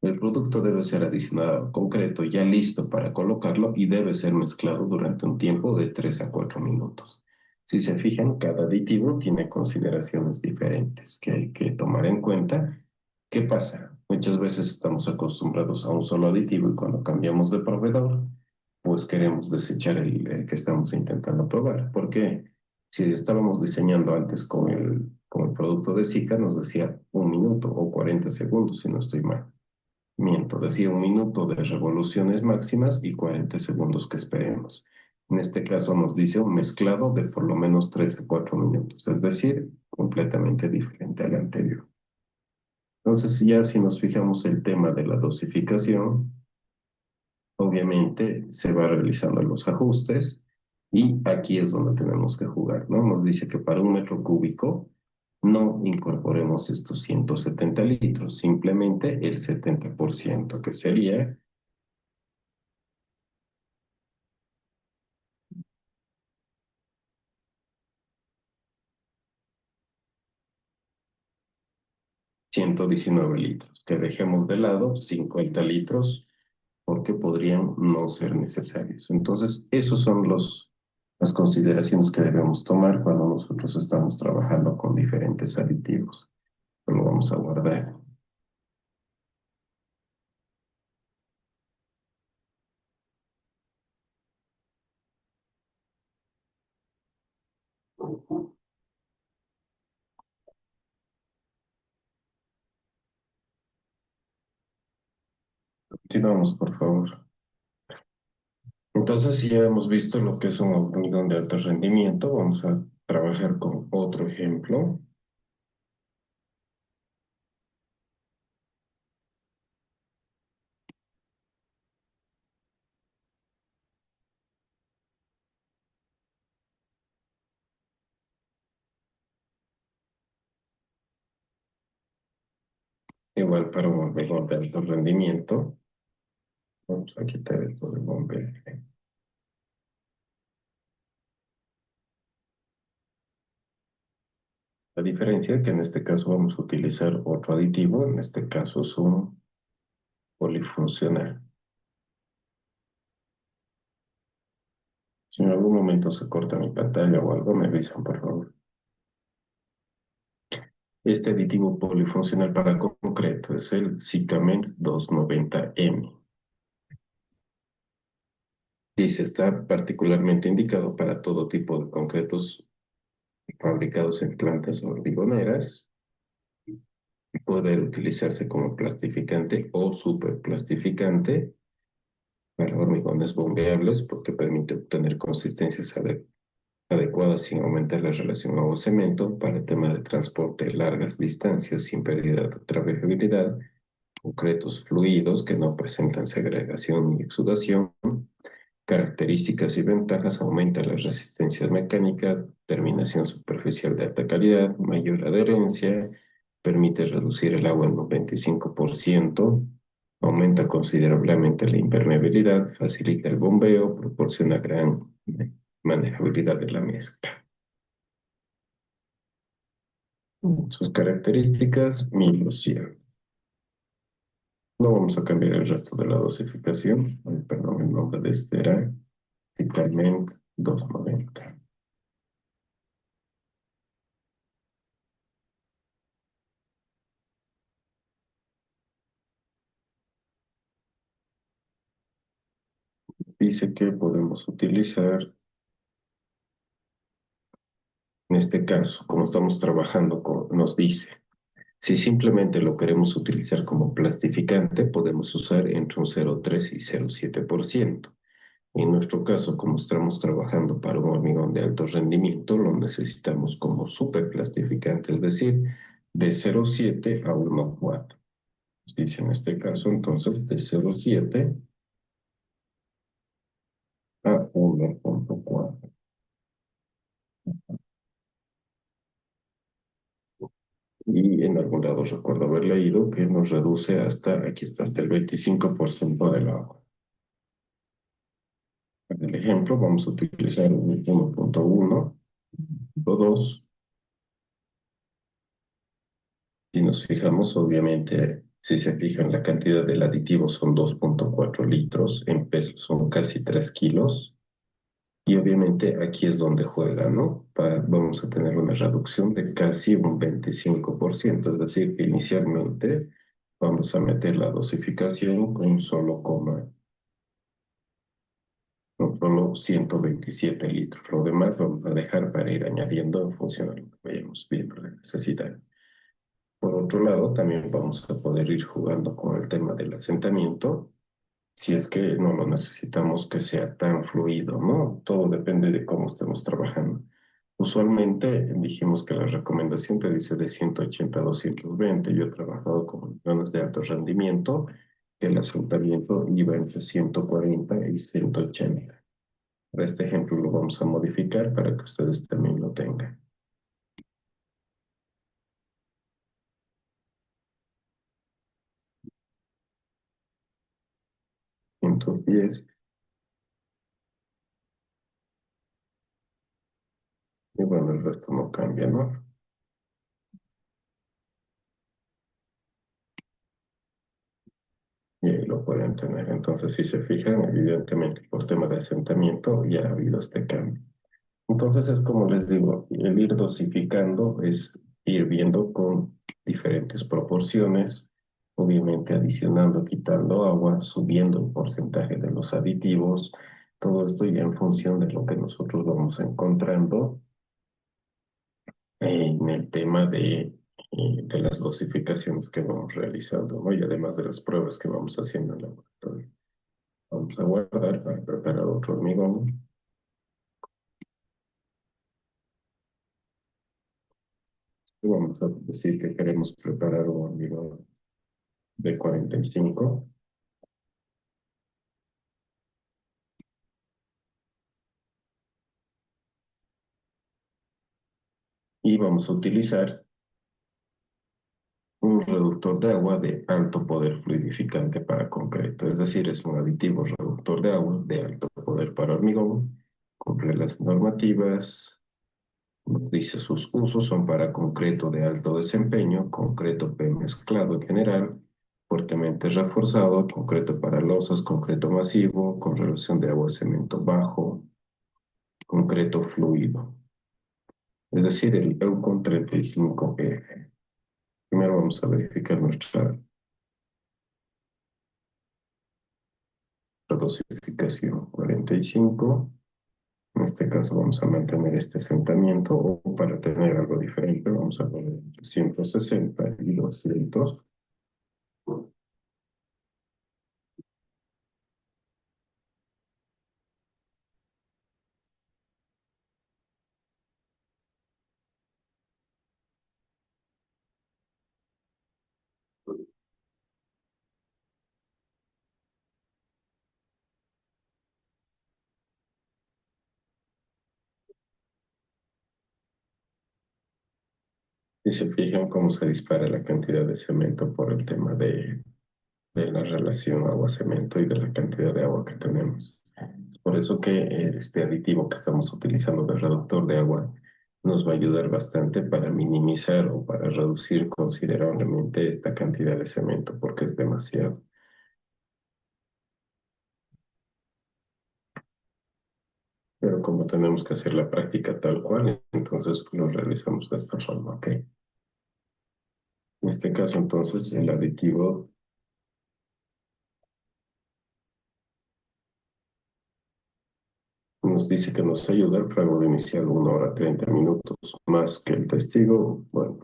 El producto debe ser adicionado al concreto ya listo para colocarlo y debe ser mezclado durante un tiempo de 3 a 4 minutos. Si se fijan, cada aditivo tiene consideraciones diferentes que hay que tomar en cuenta. ¿Qué pasa? Muchas veces estamos acostumbrados a un solo aditivo y cuando cambiamos de proveedor, pues queremos desechar el que estamos intentando probar. Porque si estábamos diseñando antes con el producto de Zika, nos decía un minuto o 40 segundos, si no estoy mal. Miento, decía 1 minuto de revoluciones máximas y 40 segundos que esperemos. En este caso nos dice un mezclado de por lo menos 3 a 4 minutos, es decir, completamente diferente al anterior. Entonces, ya si nos fijamos el tema de la dosificación, obviamente se va realizando los ajustes y aquí es donde tenemos que jugar, ¿no? Nos dice que para 1 metro cúbico no incorporemos estos 170 litros, simplemente el 70%, que sería 119 litros, que dejemos de lado 50 litros porque podrían no ser necesarios. Entonces, esos son las consideraciones que debemos tomar cuando nosotros estamos trabajando con diferentes aditivos. Lo vamos a guardar. Continuamos, por favor. Entonces, si ya hemos visto lo que es un hormigón de alto rendimiento, vamos a trabajar con otro ejemplo. Igual para un hormigón de alto rendimiento. Vamos a quitar esto de bombero. La diferencia es que en este caso vamos a utilizar otro aditivo, en este caso es un polifuncional. Si en algún momento se corta mi pantalla o algo, me avisan, por favor. Este aditivo polifuncional para concreto es el Sicament 290M. Dice, está particularmente indicado para todo tipo de concretos fabricados en plantas hormigoneras. Puede utilizarse como plastificante o superplastificante para hormigones bombeables porque permite obtener consistencias adecuadas sin aumentar la relación agua-cemento para temas de transporte de largas distancias sin pérdida de trabajabilidad, concretos fluidos que no presentan segregación ni exudación, características y ventajas: aumenta la resistencia mecánica, terminación superficial de alta calidad, mayor adherencia, permite reducir el agua en un 25%, aumenta considerablemente la impermeabilidad, facilita el bombeo, proporciona gran manejabilidad de la mezcla. Sus características, 1100. No vamos a cambiar el resto de la dosificación. Perdón, el nombre de este era Vitalment 290. Dice que podemos utilizar, en este caso, como estamos trabajando con, nos dice, si simplemente lo queremos utilizar como plastificante, podemos usar entre un 0,3 y 0,7%. En nuestro caso, como estamos trabajando para un hormigón de alto rendimiento, lo necesitamos como superplastificante, es decir, de 0,7 a 1,4. Nos dice en este caso, entonces, de 0,7 a 1,4. Y en algún lado recuerdo haber leído que nos reduce hasta, aquí está, hasta el 25% del agua. En el ejemplo vamos a utilizar un 1,1 o 2. Si nos fijamos, obviamente, si se fijan, la cantidad del aditivo son 2,4 litros, en pesos son casi 3 kilos. Y obviamente aquí es donde juega, ¿no? Vamos a tener una reducción de casi un 25%, es decir, que inicialmente vamos a meter la dosificación con solo 127 litros. Lo demás vamos a dejar para ir añadiendo en función de lo que vayamos viendo la necesidad. Por otro lado, también vamos a poder ir jugando con el tema del asentamiento, si es que no lo necesitamos que sea tan fluido, ¿no? Todo depende de cómo estemos trabajando. Usualmente dijimos que la recomendación te dice de 180 a 220. Yo he trabajado con millones de alto rendimiento, que el asentamiento iba entre 140 y 180. Para este ejemplo lo vamos a modificar para que ustedes también lo tengan. 110. Y bueno, el resto no cambia, ¿no? Y ahí lo pueden tener. Entonces, si se fijan, evidentemente por tema de asentamiento ya ha habido este cambio. Entonces, es como les digo, el ir dosificando es ir viendo con diferentes proporciones, obviamente adicionando, quitando agua, subiendo el porcentaje de los aditivos, todo esto ya en función de lo que nosotros vamos encontrando en el tema de las dosificaciones que vamos realizando, ¿no? Y además de las pruebas que vamos haciendo en el laboratorio. Vamos a guardar para preparar otro hormigón. Y vamos a decir que queremos preparar un hormigón de 45. Y vamos a utilizar un reductor de agua de alto poder fluidificante para concreto. Es decir, es un aditivo reductor de agua de alto poder para hormigón. Cumple las normativas. Nos dice sus usos son para concreto de alto desempeño, concreto P mezclado en general, fuertemente reforzado, concreto para losas, concreto masivo, con relación de agua-cemento bajo, concreto fluido. Es decir, el EUCON 35E. Primero vamos a verificar nuestra dosificación 45. En este caso vamos a mantener este asentamiento o para tener algo diferente vamos a poner 160 y 200. Y se fijan cómo se dispara la cantidad de cemento por el tema de la relación agua-cemento y de la cantidad de agua que tenemos. Por eso que este aditivo que estamos utilizando de reductor de agua nos va a ayudar bastante para minimizar o para reducir considerablemente esta cantidad de cemento, porque es demasiado. Pero como tenemos que hacer la práctica tal cual, entonces lo realizamos de esta forma, ¿ok? En este caso, entonces, el aditivo nos dice que nos ayuda al fragor inicial 1 hora 30 minutos, más que el testigo. Bueno,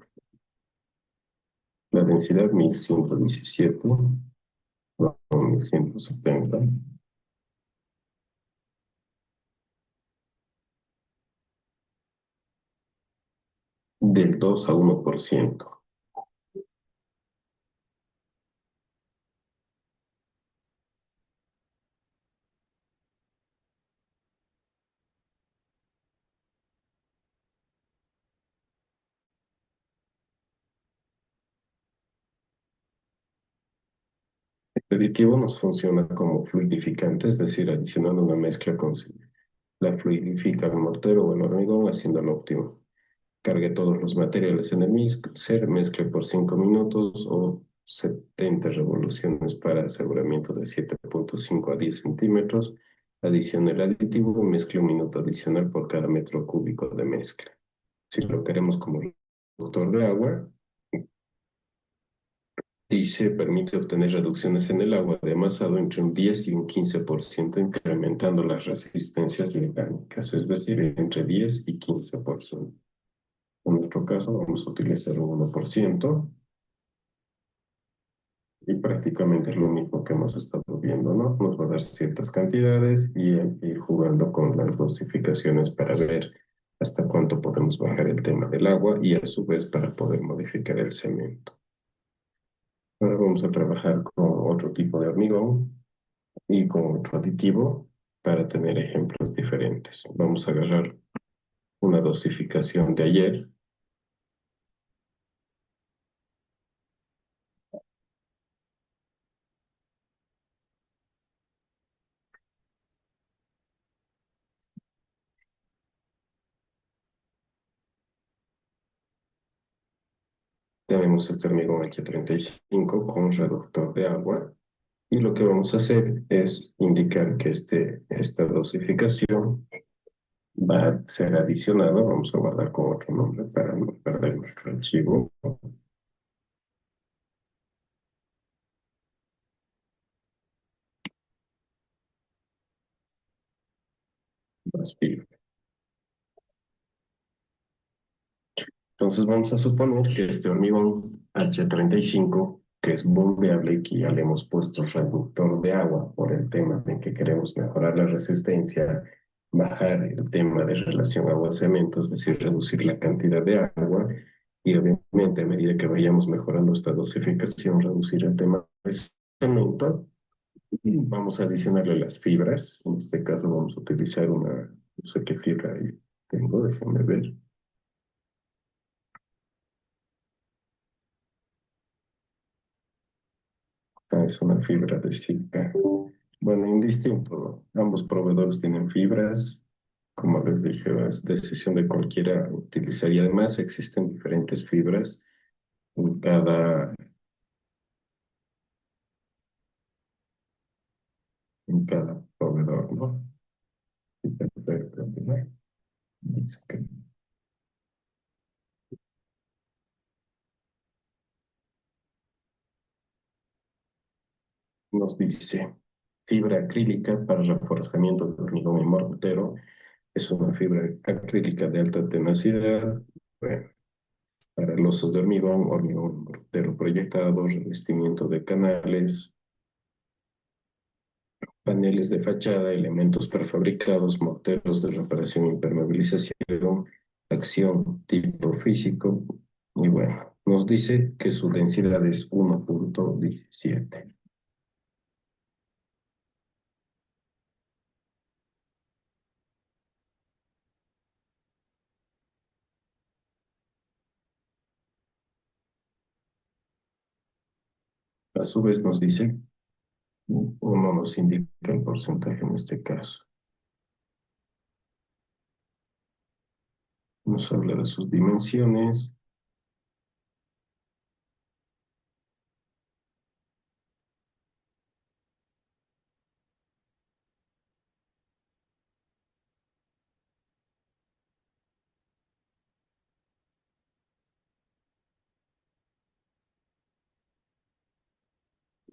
la densidad 1117, no, 1170, del 2 a 1%. El aditivo nos funciona como fluidificante, es decir, adicionando una mezcla con la fluidifica el mortero o el hormigón, haciendo lo óptimo. Cargue todos los materiales en el mixer, mezcle por 5 minutos o 70 revoluciones para aseguramiento de 7.5 a 10 centímetros. Adicione el aditivo y mezcle 1 minuto adicional por cada metro cúbico de mezcla. Si lo queremos como reductor de agua, dice permite obtener reducciones en el agua de amasado entre un 10 y un 15%, incrementando las resistencias mecánicas, es decir, entre 10 y 15%. En nuestro caso vamos a utilizar un 1%. Y prácticamente es lo mismo que hemos estado viendo, ¿no? Nos va a dar ciertas cantidades y hay que ir jugando con las dosificaciones para ver hasta cuánto podemos bajar el tema del agua y a su vez para poder modificar el cemento. Ahora vamos a trabajar con otro tipo de hormigón y con otro aditivo para tener ejemplos diferentes. Vamos a agarrar una dosificación de ayer. Tenemos este hormigón H35 con reductor de agua y lo que vamos a hacer es indicar que esta dosificación va a ser adicionado, vamos a guardar con otro nombre para no perder nuestro archivo, más fibra. Entonces vamos a suponer que este hormigón H35, que es bombeable y que ya le hemos puesto reductor de agua por el tema de que queremos mejorar la resistencia, bajar el tema de relación agua-cemento, es decir, reducir la cantidad de agua y obviamente a medida que vayamos mejorando esta dosificación, reducir el tema de cemento. Vamos a adicionarle las fibras. En este caso vamos a utilizar una, no sé qué fibra ahí tengo, déjenme ver. Es una fibra de Zika. Bueno, indistinto, ¿no? Ambos proveedores tienen fibras. Como les dije, es decisión de cualquiera utilizar. Y además existen diferentes fibras en cada proveedor, ¿no? Nos dice fibra acrílica para reforzamiento de hormigón y mortero. Es una fibra acrílica de alta tenacidad. Bueno, para losos de hormigón, hormigón mortero proyectado, revestimiento de canales, paneles de fachada, elementos prefabricados, morteros de reparación e impermeabilización, acción tipo físico. Y bueno, nos dice que su densidad es 1.17. A su vez nos dice, o no nos indica el porcentaje en este caso. Nos habla de sus dimensiones.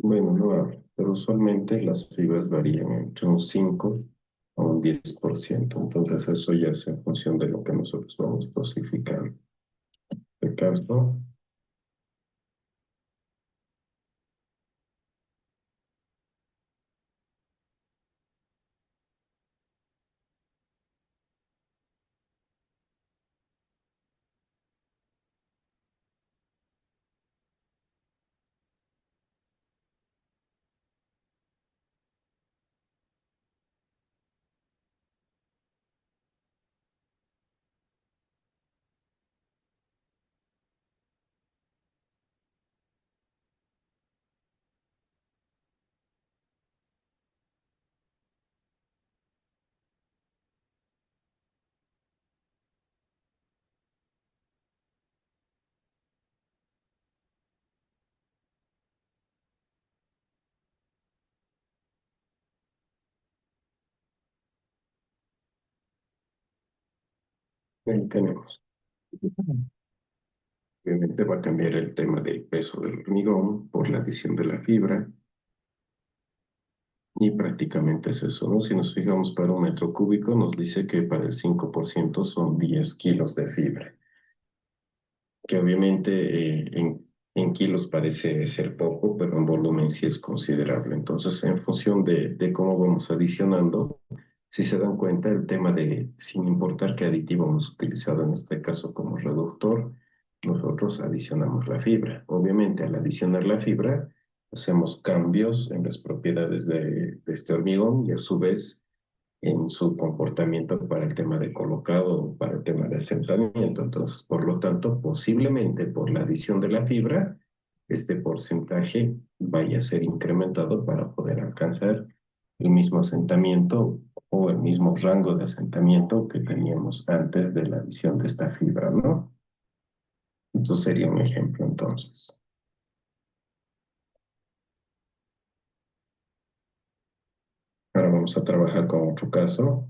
Bueno, no habla, pero usualmente las fibras varían entre un 5 a un 10%. Entonces eso ya es en función de lo que nosotros vamos dosificando. ¿De caso? Ahí tenemos. Obviamente va a cambiar el tema del peso del hormigón por la adición de la fibra y prácticamente es eso, ¿no? Si nos fijamos para un metro cúbico, nos dice que para el 5% son 10 kilos de fibra, que obviamente En kilos parece ser poco, pero en volumen sí es considerable. Entonces, en función de cómo vamos adicionando, si se dan cuenta, el tema de, sin importar qué aditivo hemos utilizado en este caso como reductor, nosotros adicionamos la fibra. Obviamente, al adicionar la fibra, hacemos cambios en las propiedades de este hormigón y a su vez en su comportamiento para el tema de colocado o para el tema de asentamiento. Entonces, por lo tanto, posiblemente por la adición de la fibra, este porcentaje vaya a ser incrementado para poder alcanzar el mismo asentamiento o el mismo rango de asentamiento que teníamos antes de la adición de esta fibra, ¿no? Eso sería un ejemplo entonces. Ahora vamos a trabajar con otro caso.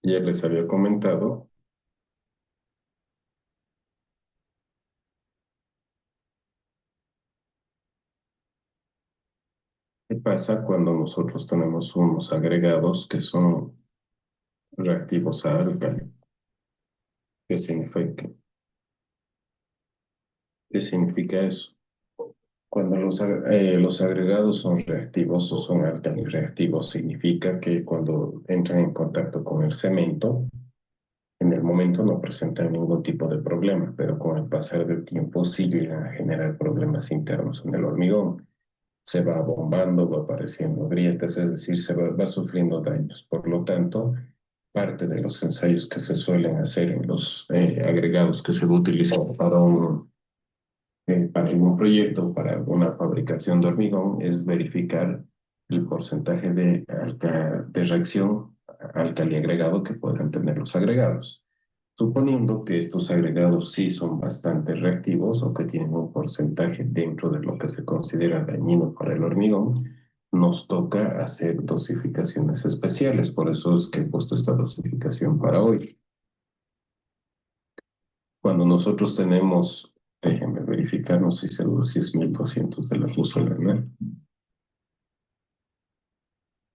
Ya les había comentado, qué pasa cuando nosotros tenemos unos agregados que son reactivos a álcali. ¿Qué significa? ¿Qué significa eso? Cuando los agregados son reactivos o son reactivos, significa que cuando entran en contacto con el cemento, en el momento no presentan ningún tipo de problema, pero con el pasar del tiempo sí llegan a generar problemas internos en el hormigón. Se va bombando, va apareciendo grietas, es decir, va sufriendo daños. Por lo tanto, parte de los ensayos que se suelen hacer en los agregados que se va a utilizar para algún proyecto, para alguna fabricación de hormigón, es verificar el porcentaje de reacción álcali agregado que puedan tener los agregados. Suponiendo que estos agregados sí son bastante reactivos o que tienen un porcentaje dentro de lo que se considera dañino para el hormigón, nos toca hacer dosificaciones especiales. Por eso es que he puesto esta dosificación para hoy. Cuando nosotros tenemos, déjenme verificar, no estoy seguro si es 1200 de la pusolana.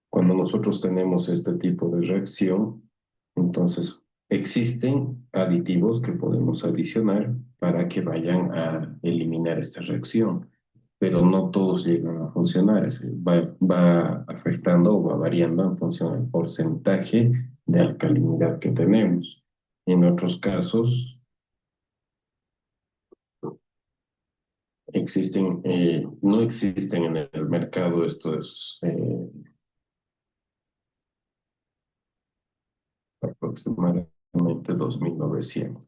Cuando nosotros tenemos este tipo de reacción, entonces existen aditivos que podemos adicionar para que vayan a eliminar esta reacción, pero no todos llegan a funcionar. Va afectando o va variando en función del porcentaje de alcalinidad que tenemos. En otros casos, no existen en el mercado estos aproximadamente 2.900.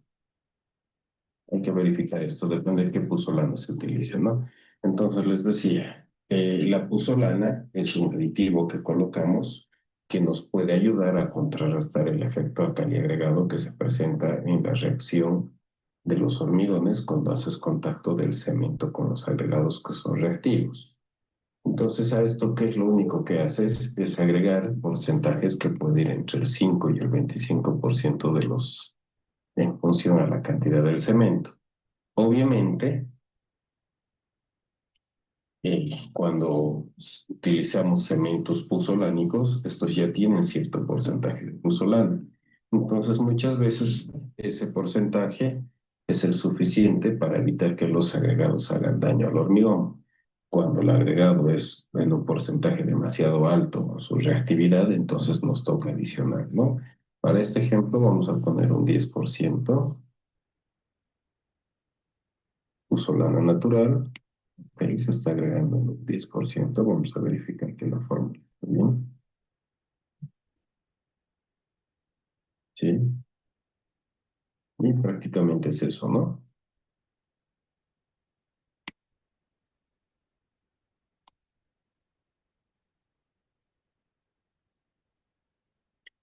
Hay que verificar esto, depende de qué puzolana se utilice, ¿no? Entonces les decía, la puzolana es un aditivo que colocamos que nos puede ayudar a contrarrestar el efecto alcali agregado que se presenta en la reacción de los hormigones cuando haces contacto del cemento con los agregados que son reactivos. Entonces, a esto, ¿qué es lo único que haces? Es agregar porcentajes que pueden ir entre el 5 y el 25% de los, en función a la cantidad del cemento. Obviamente, cuando utilizamos cementos puzolánicos, estos ya tienen cierto porcentaje de puzolana. Entonces, muchas veces ese porcentaje es el suficiente para evitar que los agregados hagan daño al hormigón. Cuando el agregado es en un porcentaje demasiado alto en su reactividad, entonces nos toca adicionar, ¿no? Para este ejemplo vamos a poner un 10% puzolana natural. Ahí se está agregando el 10%. Vamos a verificar que la fórmula está bien. Sí, y prácticamente es eso, ¿no?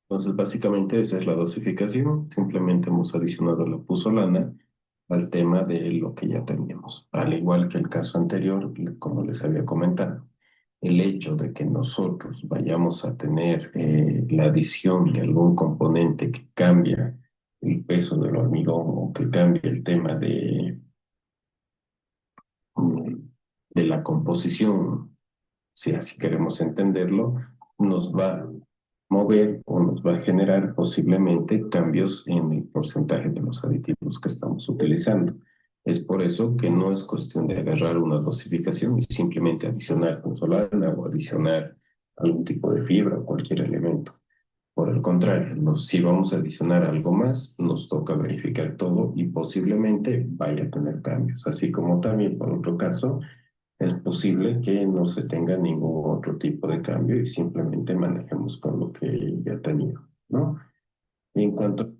Entonces, básicamente esa es la dosificación. Simplemente hemos adicionado la puzolana al tema de lo que ya teníamos. Al igual que el caso anterior, como les había comentado, el hecho de que nosotros vayamos a tener la adición de algún componente que cambia el peso del hormigón o que cambie el tema mm, de la composición, si así queremos entenderlo, nos va mover o nos va a generar posiblemente cambios en el porcentaje de los aditivos que estamos utilizando. Es por eso que no es cuestión de agarrar una dosificación y simplemente adicionar consolana o adicionar algún tipo de fibra o cualquier elemento. Por el contrario, si vamos a adicionar algo más, nos toca verificar todo y posiblemente vaya a tener cambios. Así como también, por otro caso, es posible que no se tenga ningún otro tipo de cambio y simplemente manejemos con lo que ya tenía, ¿no? En cuanto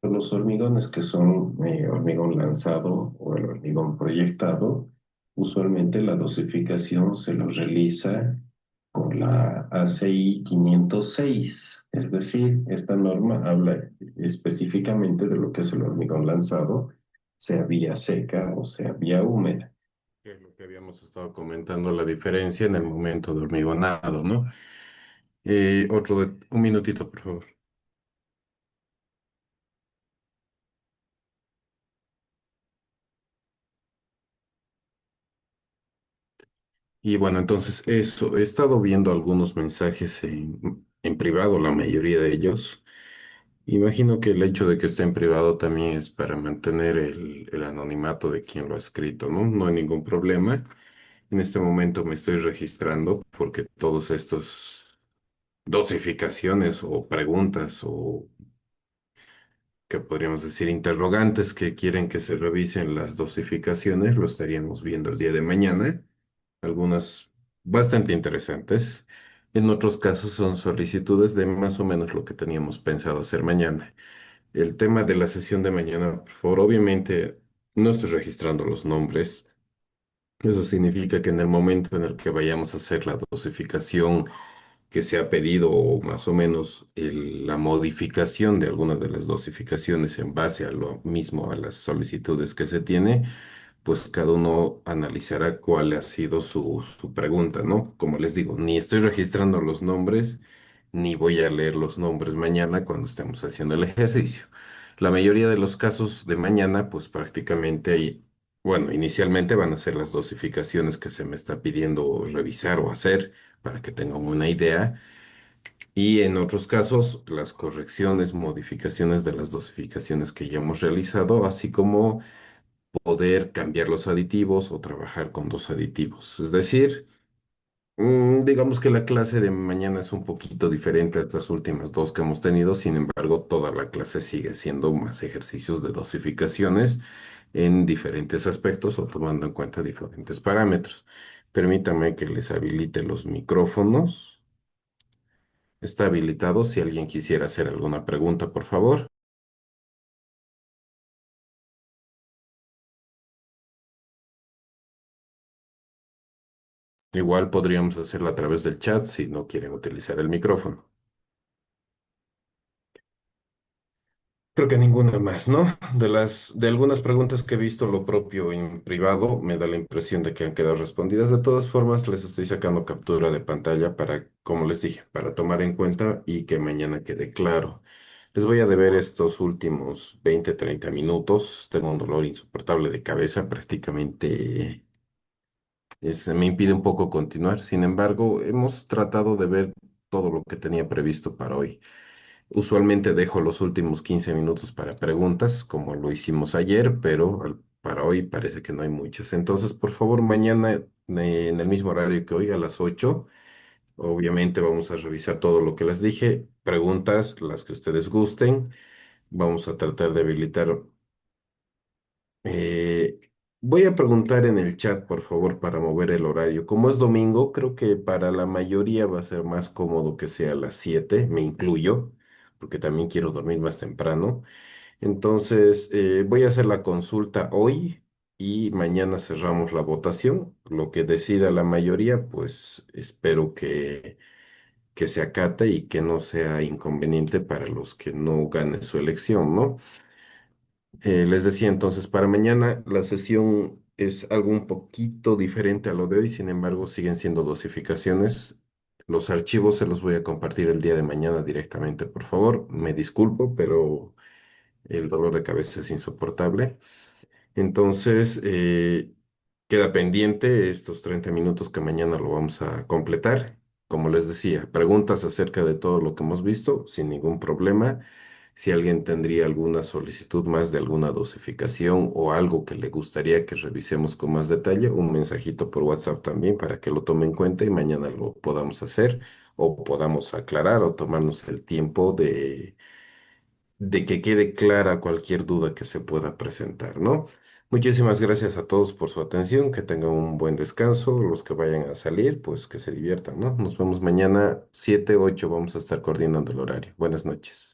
a los hormigones que son hormigón lanzado o el hormigón proyectado, usualmente la dosificación se lo realiza con la ACI 506. Es decir, esta norma habla específicamente de lo que es el hormigón lanzado, sea vía seca o sea vía húmeda. Que es lo que habíamos estado comentando, la diferencia en el momento de hormigonado, ¿no? Un minutito, por favor. Y bueno, entonces eso, he estado viendo algunos mensajes en privado, la mayoría de ellos. Imagino que el hecho de que esté en privado también es para mantener el anonimato de quien lo ha escrito, ¿no? No hay ningún problema. En este momento me estoy registrando porque todos estos dosificaciones o preguntas o que podríamos decir interrogantes que quieren que se revisen las dosificaciones, lo estaríamos viendo el día de mañana. Algunas bastante interesantes. En otros casos son solicitudes de más o menos lo que teníamos pensado hacer mañana. El tema de la sesión de mañana, por favor, obviamente no estoy registrando los nombres. Eso significa que en el momento en el que vayamos a hacer la dosificación que se ha pedido, o más o menos la modificación de alguna de las dosificaciones en base a lo mismo, a las solicitudes que se tiene, pues cada uno analizará cuál ha sido su pregunta, ¿no? Como les digo, ni estoy registrando los nombres, ni voy a leer los nombres mañana cuando estemos haciendo el ejercicio. La mayoría de los casos de mañana, pues prácticamente ahí, bueno, inicialmente van a ser las dosificaciones que se me está pidiendo revisar o hacer para que tengan una idea. Y en otros casos, las correcciones, modificaciones de las dosificaciones que ya hemos realizado, así como poder cambiar los aditivos o trabajar con dos aditivos. Es decir, digamos que la clase de mañana es un poquito diferente a las últimas dos que hemos tenido, sin embargo, toda la clase sigue siendo más ejercicios de dosificaciones en diferentes aspectos o tomando en cuenta diferentes parámetros. Permítame que les habilite los micrófonos. Está habilitado si alguien quisiera hacer alguna pregunta, por favor. Igual podríamos hacerlo a través del chat si no quieren utilizar el micrófono. Creo que ninguna más, ¿no? De algunas preguntas que he visto lo propio en privado, me da la impresión de que han quedado respondidas. De todas formas, les estoy sacando captura de pantalla para, como les dije, para tomar en cuenta y que mañana quede claro. Les voy a deber estos últimos 20, 30 minutos. Tengo un dolor insoportable de cabeza, prácticamente me impide un poco continuar. Sin embargo, hemos tratado de ver todo lo que tenía previsto para hoy. Usualmente dejo los últimos 15 minutos para preguntas, como lo hicimos ayer, pero para hoy parece que no hay muchas. Entonces, por favor, mañana en el mismo horario que hoy, a las 8, obviamente vamos a revisar todo lo que les dije, preguntas, las que ustedes gusten. Vamos a tratar de habilitar. eh, Voy a preguntar en el chat, por favor, para mover el horario. Como es domingo, creo que para la mayoría va a ser más cómodo que sea a las 7, me incluyo, porque también quiero dormir más temprano. Entonces, voy a hacer la consulta hoy y mañana cerramos la votación. Lo que decida la mayoría, pues espero que se acate y que no sea inconveniente para los que no ganen su elección, ¿no? Les decía entonces, para mañana la sesión es algo un poquito diferente a lo de hoy, sin embargo, siguen siendo dosificaciones. Los archivos se los voy a compartir el día de mañana directamente, por favor. Me disculpo, pero el dolor de cabeza es insoportable. Entonces, queda pendiente estos 30 minutos que mañana lo vamos a completar. como les decía, preguntas acerca de todo lo que hemos visto, sin ningún problema. Si alguien tendría alguna solicitud más de alguna dosificación o algo que le gustaría que revisemos con más detalle, un mensajito por WhatsApp también para que lo tome en cuenta y mañana lo podamos hacer o podamos aclarar o tomarnos el tiempo de que quede clara cualquier duda que se pueda presentar, ¿no? Muchísimas gracias a todos por su atención, que tengan un buen descanso, los que vayan a salir, pues que se diviertan, ¿no? Nos vemos mañana 7, 8, vamos a estar coordinando el horario. Buenas noches.